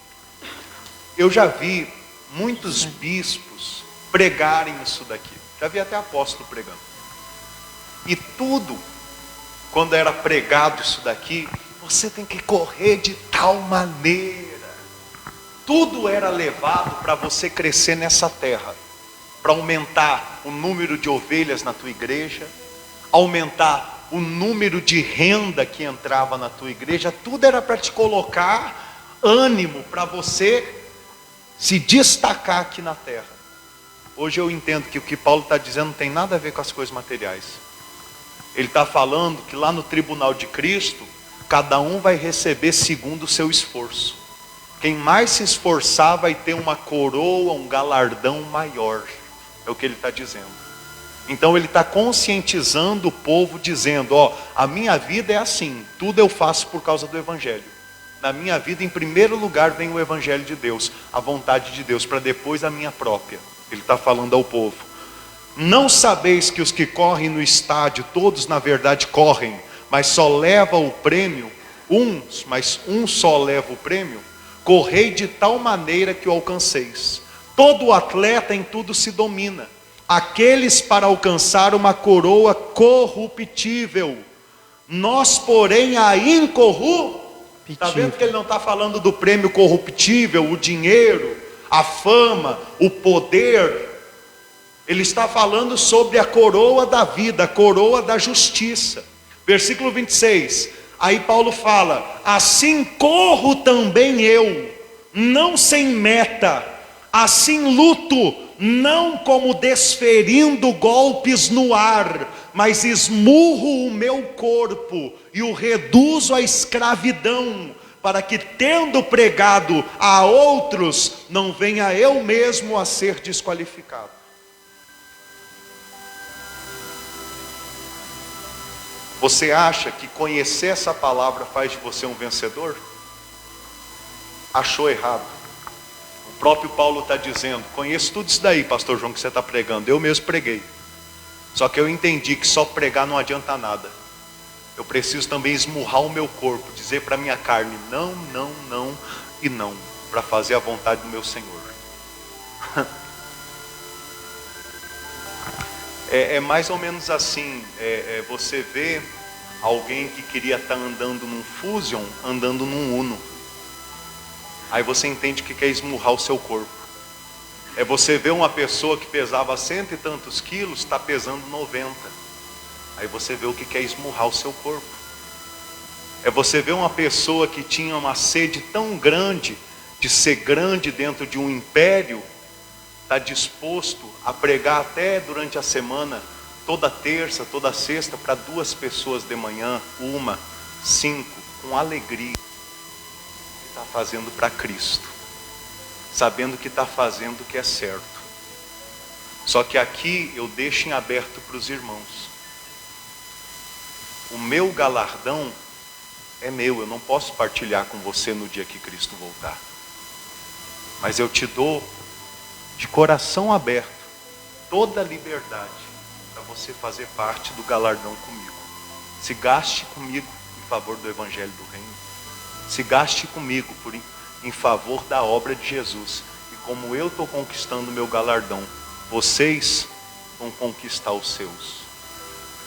Eu já vi muitos bispos pregarem isso daqui. Já vi até apóstolo pregando. E tudo, quando era pregado isso daqui, você tem que correr de tal maneira. Tudo era levado para você crescer nessa terra. Para aumentar o número de ovelhas na tua igreja, aumentar o número de renda que entrava na tua igreja, tudo era para te colocar ânimo, para você se destacar aqui na terra. Hoje eu entendo que o que Paulo está dizendo não tem nada a ver com as coisas materiais. Ele está falando que lá no tribunal de Cristo, cada um vai receber segundo o seu esforço. Quem mais se esforçar vai ter uma coroa, um galardão maior. É o que ele está dizendo. Então ele está conscientizando o povo, dizendo, ó, a minha vida é assim, tudo eu faço por causa do Evangelho. Na minha vida, em primeiro lugar, vem o Evangelho de Deus, a vontade de Deus, para depois a minha própria. Ele está falando ao povo. Não sabeis que os que correm no estádio, todos na verdade correm, mas só leva o prêmio, mas um só leva o prêmio? Correi de tal maneira que o alcanceis. Todo atleta em tudo se domina. Aqueles para alcançar uma coroa corruptível. Nós, porém, a incorruptível. Está vendo que ele não está falando do prêmio corruptível, o dinheiro, a fama, o poder. Ele está falando sobre a coroa da vida, a coroa da justiça. Versículo 26. Aí Paulo fala, assim corro também eu, não sem meta, assim luto, não como desferindo golpes no ar, mas esmurro o meu corpo e o reduzo à escravidão, para que tendo pregado a outros, não venha eu mesmo a ser desqualificado. Você acha que conhecer essa palavra faz de você um vencedor? Achou errado. O próprio Paulo está dizendo, conheço tudo isso daí, pastor João, que você está pregando. Eu mesmo preguei. Só que eu entendi que só pregar não adianta nada. eu preciso também esmurrar o meu corpo, dizer para a minha carne, não, não, não e não, para fazer a vontade do meu Senhor. É mais ou menos assim, você vê alguém que queria estar andando num Fusion, andando num Uno. Aí você entende que quer esmurrar o seu corpo. É você ver uma pessoa que pesava 100 e tantos quilos, está pesando 90. Aí você vê o que quer esmurrar o seu corpo. É você ver uma pessoa que tinha uma sede tão grande, de ser grande dentro de um império, está disposto a pregar até durante a semana, toda terça, toda sexta, para 2 pessoas de manhã, 1, 5, com alegria, que está fazendo para Cristo, sabendo que está fazendo o que é certo. Só que aqui eu deixo em aberto para os irmãos. O meu galardão é meu, eu não posso partilhar com você no dia que Cristo voltar. Mas eu te dou de coração aberto toda a liberdade para você fazer parte do galardão comigo. Se gaste comigo em favor do Evangelho do Reino. Se gaste comigo em favor da obra de Jesus. E como eu estou conquistando o meu galardão, vocês vão conquistar os seus.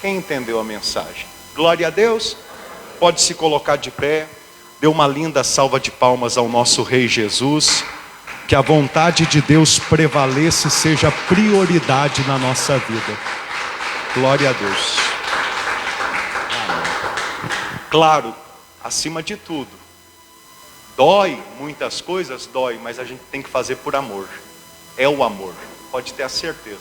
Quem entendeu a mensagem? Glória a Deus. Pode se colocar de pé. Dê uma linda salva de palmas ao nosso Rei Jesus. Que a vontade de Deus prevaleça e seja prioridade na nossa vida. Glória a Deus. Claro, acima de tudo, dói muitas coisas, dói, mas a gente tem que fazer por amor. É o amor, pode ter a certeza.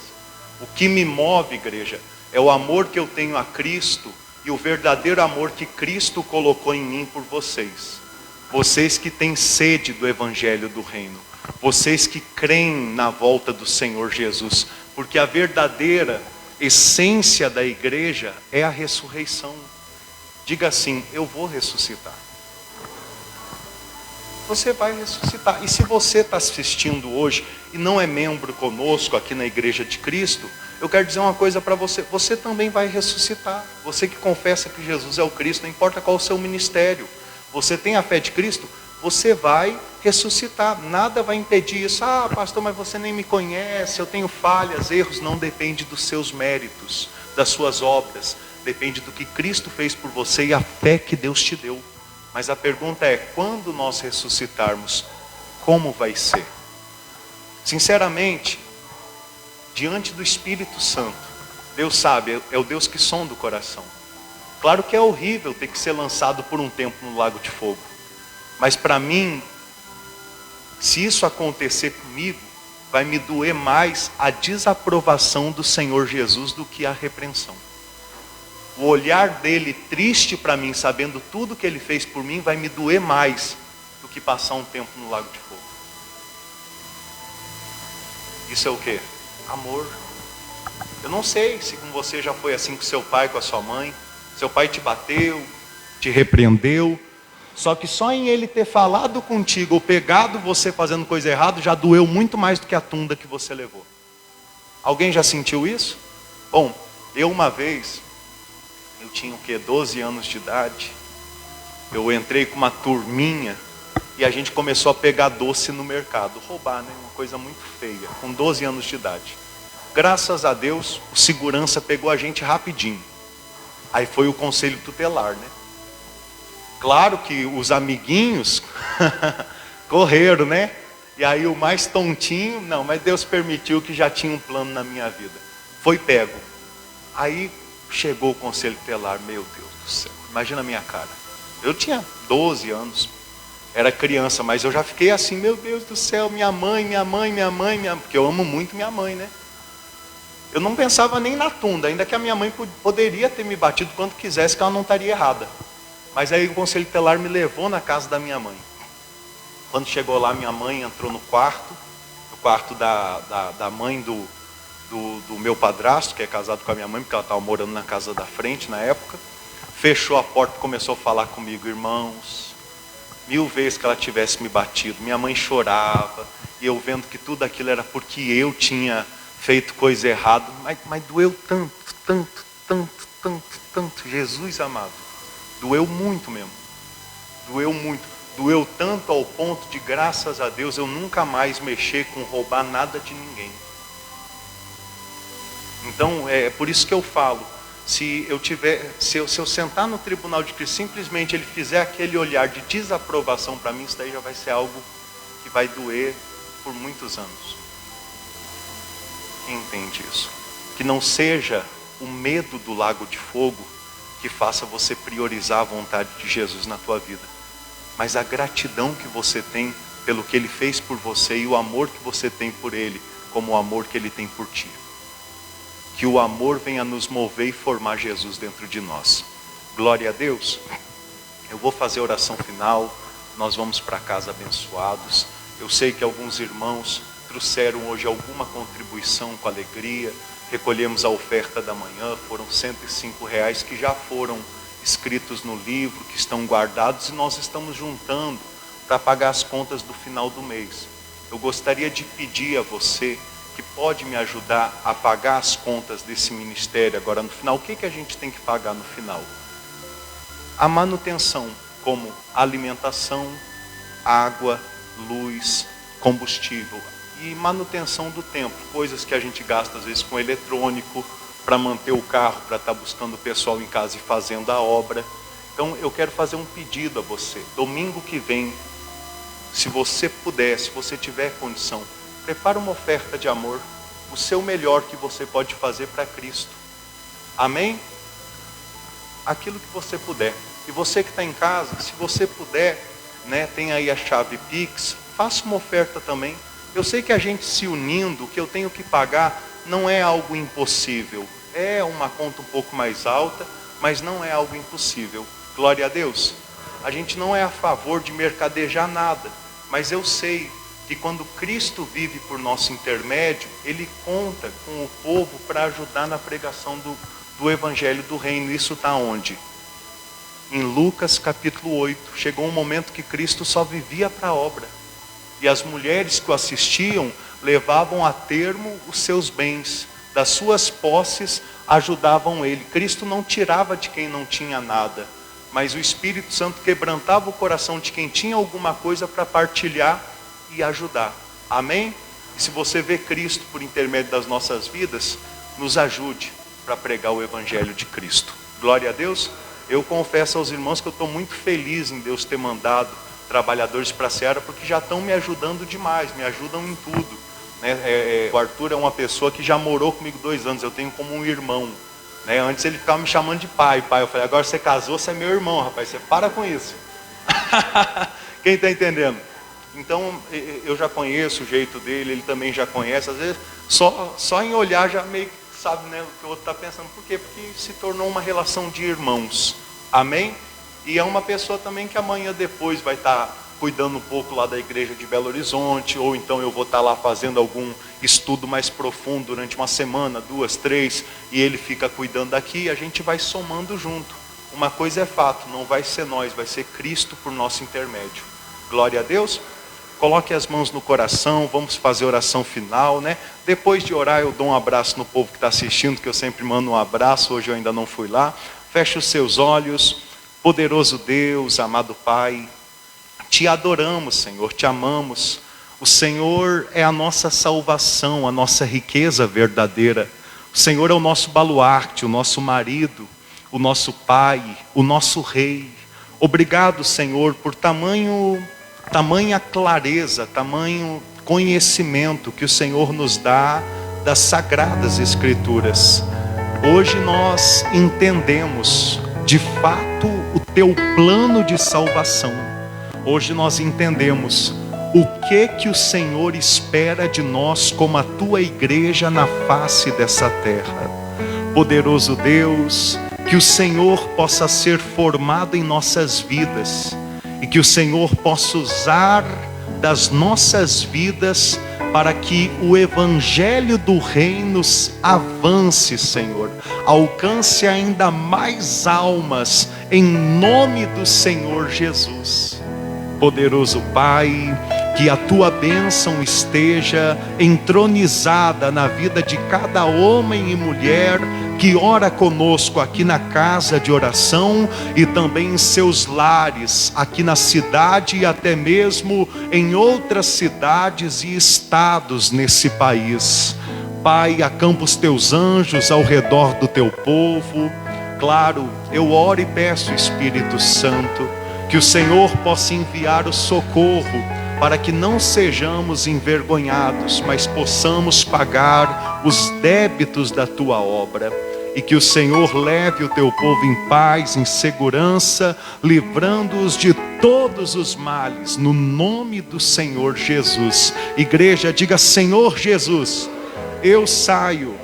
O que me move, igreja, é o amor que eu tenho a Cristo e o verdadeiro amor que Cristo colocou em mim por vocês. Vocês que têm sede do Evangelho do Reino. Vocês que creem na volta do Senhor Jesus, porque a verdadeira essência da igreja é a ressurreição. Diga assim, eu vou ressuscitar. Você vai ressuscitar. E se você está assistindo hoje e não é membro conosco aqui na Igreja de Cristo, eu quero dizer uma coisa para você, você também vai ressuscitar. Você que confessa que Jesus é o Cristo, não importa qual o seu ministério, você tem a fé de Cristo, você vai ressuscitar, nada vai impedir isso. Ah, pastor, mas você nem me conhece, eu tenho falhas, erros. Não depende dos seus méritos, das suas obras, depende do que Cristo fez por você e a fé que Deus te deu. Mas a pergunta é, quando nós ressuscitarmos, como vai ser? Sinceramente, diante do Espírito Santo, Deus sabe, é o Deus que sonda o coração. Claro que é horrível ter que ser lançado por um tempo no lago de fogo. Mas para mim, se isso acontecer comigo, vai me doer mais a desaprovação do Senhor Jesus do que a repreensão. O olhar dele triste para mim, sabendo tudo que ele fez por mim, vai me doer mais do que passar um tempo no lago de fogo. Isso é o quê? Amor. Eu não sei se com você já foi assim com seu pai, com a sua mãe. Seu pai te bateu, te repreendeu. Só que só em ele ter falado contigo ou pegado você fazendo coisa errada, já doeu muito mais do que a tunda que você levou. Alguém já sentiu isso? Bom, eu uma vez, eu tinha o quê? 12 anos de idade. Eu entrei com uma turminha e a gente começou a pegar doce no mercado. Roubar, né? Uma coisa muito feia, com 12 anos de idade. Graças a Deus, o segurança pegou a gente rapidinho. Aí foi o conselho tutelar, né? Claro que os amiguinhos correram, né? E aí o mais tontinho, não, mas Deus permitiu que já tinha um plano na minha vida. Foi pego. Aí chegou o conselho tutelar, meu Deus do céu, imagina a minha cara. Eu tinha 12 anos, era criança, mas eu já fiquei assim, meu Deus do céu, minha mãe, porque eu amo muito minha mãe, né? Eu não pensava nem na tunda, ainda que a minha mãe poderia ter me batido quanto quisesse, que ela não estaria errada. Mas aí o conselho tutelar me levou na casa da minha mãe. Quando chegou lá, minha mãe entrou no quarto da mãe do meu padrasto, que é casado com a minha mãe, porque ela estava morando na casa da frente na época. Fechou a porta e começou a falar comigo, irmãos, 1000 vezes que ela tivesse me batido. Minha mãe chorava, e eu vendo que tudo aquilo era porque eu tinha feito coisa errada, mas doeu tanto, Jesus amado. Doeu muito mesmo. Doeu muito. Doeu tanto ao ponto de, graças a Deus, eu nunca mais mexer com roubar nada de ninguém. Então, é por isso que eu falo, se eu sentar no tribunal de Cristo, simplesmente ele fizer aquele olhar de desaprovação para mim, isso daí já vai ser algo que vai doer por muitos anos. Quem entende isso? Que não seja o medo do lago de fogo que faça você priorizar a vontade de Jesus na tua vida, mas a gratidão que você tem pelo que Ele fez por você e o amor que você tem por Ele, como o amor que Ele tem por ti. Que o amor venha nos mover e formar Jesus dentro de nós. Glória a Deus. Eu vou fazer a oração final, nós vamos para casa abençoados. Eu sei que alguns irmãos trouxeram hoje alguma contribuição com alegria. Recolhemos a oferta da manhã, foram R$105 que já foram escritos no livro, que estão guardados, e nós estamos juntando para pagar as contas do final do mês. Eu gostaria de pedir a você que pode me ajudar a pagar as contas desse ministério agora no final. O que a gente tem que pagar no final? A manutenção, como alimentação, água, luz, combustível e manutenção do templo, coisas que a gente gasta às vezes com eletrônico, para manter o carro, para estar buscando o pessoal em casa e fazendo a obra. Então eu quero fazer um pedido a você. Domingo que vem, se você puder, se você tiver condição, prepara uma oferta de amor, o seu melhor que você pode fazer para Cristo. Amém? Aquilo que você puder. E você que está em casa, se você puder, tem aí a chave Pix, faça uma oferta também. Eu sei que a gente se unindo, o que eu tenho que pagar não é algo impossível. É uma conta um pouco mais alta, mas não é algo impossível. Glória a Deus. A gente não é a favor de mercadejar nada, mas eu sei que quando Cristo vive por nosso intermédio, Ele conta com o povo para ajudar na pregação do Evangelho do Reino. Isso está onde? Em Lucas capítulo 8. Chegou um momento que Cristo só vivia para a obra. E as mulheres que o assistiam levavam a termo os seus bens, das suas posses ajudavam ele. Cristo não tirava de quem não tinha nada, mas o Espírito Santo quebrantava o coração de quem tinha alguma coisa para partilhar e ajudar. Amém? E se você vê Cristo por intermédio das nossas vidas, nos ajude para pregar o Evangelho de Cristo. Glória a Deus. Eu confesso aos irmãos que eu estou muito feliz em Deus ter mandado trabalhadores para a Seara, porque já estão me ajudando demais, me ajudam em tudo. O Arthur é uma pessoa que já morou comigo 2 anos, eu tenho como um irmão. Antes ele ficava me chamando de pai. Eu falei, agora você casou, você é meu irmão, rapaz, você para com isso. Quem está entendendo? Então, eu já conheço o jeito dele, ele também já conhece. Às vezes, só em olhar já meio que sabe o que o outro está pensando. Por quê? Porque se tornou uma relação de irmãos. Amém? E é uma pessoa também que amanhã depois vai estar cuidando um pouco lá da igreja de Belo Horizonte, ou então eu vou estar lá fazendo algum estudo mais profundo durante uma semana, 2, 3, e ele fica cuidando daqui, e a gente vai somando junto. Uma coisa é fato, não vai ser nós, vai ser Cristo por nosso intermédio. Glória a Deus. Coloque as mãos no coração, vamos fazer a oração final, Depois de orar, eu dou um abraço no povo que está assistindo, que eu sempre mando um abraço, hoje eu ainda não fui lá. Feche os seus olhos. Poderoso Deus, amado Pai, te adoramos, Senhor, te amamos. O Senhor é a nossa salvação, a nossa riqueza verdadeira. O Senhor é o nosso baluarte, o nosso marido, o nosso Pai, o nosso Rei. Obrigado, Senhor, por tamanha clareza, tamanho conhecimento que o Senhor nos dá das Sagradas Escrituras. Hoje nós entendemos de fato o teu plano de salvação. Hoje nós entendemos o que o Senhor espera de nós como a tua igreja na face dessa terra. Poderoso Deus, que o Senhor possa ser formado em nossas vidas e que o Senhor possa usar das nossas vidas para que o Evangelho do Reino avance, Senhor, alcance ainda mais almas, em nome do Senhor Jesus. Poderoso Pai, que a tua bênção esteja entronizada na vida de cada homem e mulher que ora conosco aqui na casa de oração e também em seus lares, aqui na cidade e até mesmo em outras cidades e estados nesse país. Pai, acampa os teus anjos ao redor do teu povo. Claro, eu oro e peço, Espírito Santo, que o Senhor possa enviar o socorro para que não sejamos envergonhados, mas possamos pagar os débitos da tua obra. E que o Senhor leve o teu povo em paz, em segurança, livrando-os de todos os males, no nome do Senhor Jesus. Igreja, diga: Senhor Jesus, eu saio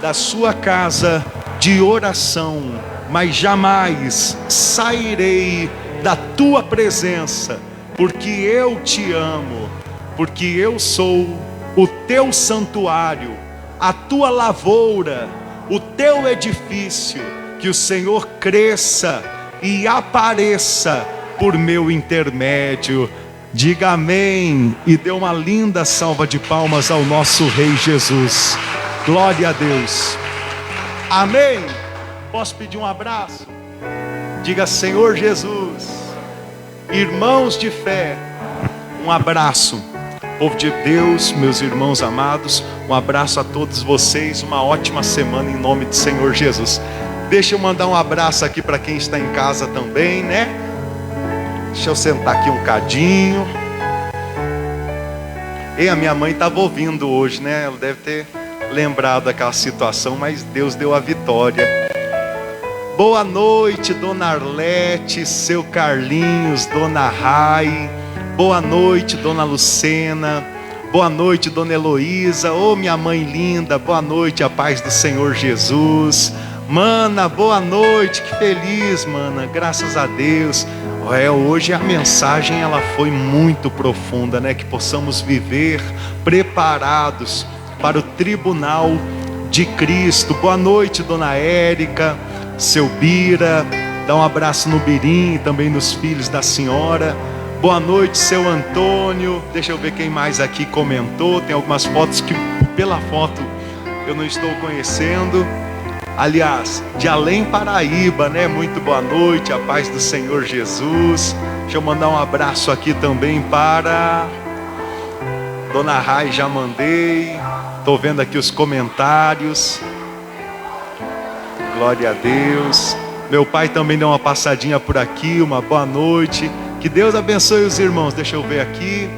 da sua casa de oração, mas jamais sairei da tua presença, porque eu te amo, porque eu sou o teu santuário, a tua lavoura, o teu edifício. Que o Senhor cresça e apareça por meu intermédio. Diga amém e dê uma linda salva de palmas ao nosso Rei Jesus. Glória a Deus. Amém. Posso pedir um abraço? Diga: Senhor Jesus, irmãos de fé, um abraço. Povo de Deus, meus irmãos amados, um abraço a todos vocês, uma ótima semana em nome do Senhor Jesus. Deixa eu mandar um abraço aqui para quem está em casa também, né? Deixa eu sentar aqui um cadinho. E a minha mãe estava ouvindo hoje, né? Ela deve ter lembrado daquela situação, mas Deus deu a vitória. Boa noite, Dona Arlete, seu Carlinhos, Dona Rai. Boa noite, Dona Lucena. Boa noite, Dona Heloísa. Ô, minha mãe linda, boa noite, a paz do Senhor Jesus. Mana, boa noite, que feliz, mana, graças a Deus. Hoje a mensagem ela foi muito profunda, né? Que possamos viver preparados para o tribunal de Cristo. Boa noite, Dona Érica, seu Bira. Dá um abraço no Birim e também nos filhos da senhora. Boa noite, seu Antônio. Deixa eu ver quem mais aqui comentou. Tem algumas fotos que pela foto eu não estou conhecendo. Aliás, de Além Paraíba, né? Muito boa noite, a paz do Senhor Jesus. Deixa eu mandar um abraço aqui também para Dona Rai, já mandei. Estou vendo aqui os comentários. Glória a Deus. Meu pai também deu uma passadinha por aqui, uma boa noite. Que Deus abençoe os irmãos. Deixa eu ver aqui.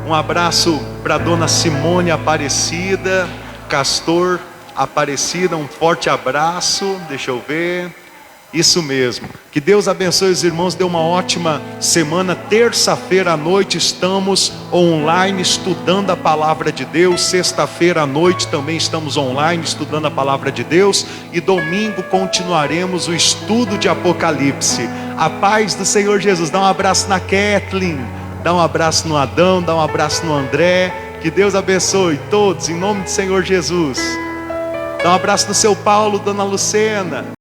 Um abraço para Dona Simone Aparecida, Castor Aparecida, um forte abraço. Deixa eu ver. Isso mesmo. Que Deus abençoe os irmãos. Dê uma ótima semana. Terça-feira à noite estamos online estudando a palavra de Deus. Sexta-feira à noite também estamos online estudando a palavra de Deus. E domingo continuaremos o estudo de Apocalipse. A paz do Senhor Jesus. Dá um abraço na Kathleen. Dá um abraço no Adão. Dá um abraço no André. Que Deus abençoe todos em nome do Senhor Jesus. Dá um abraço no seu Paulo, Dona Lucena.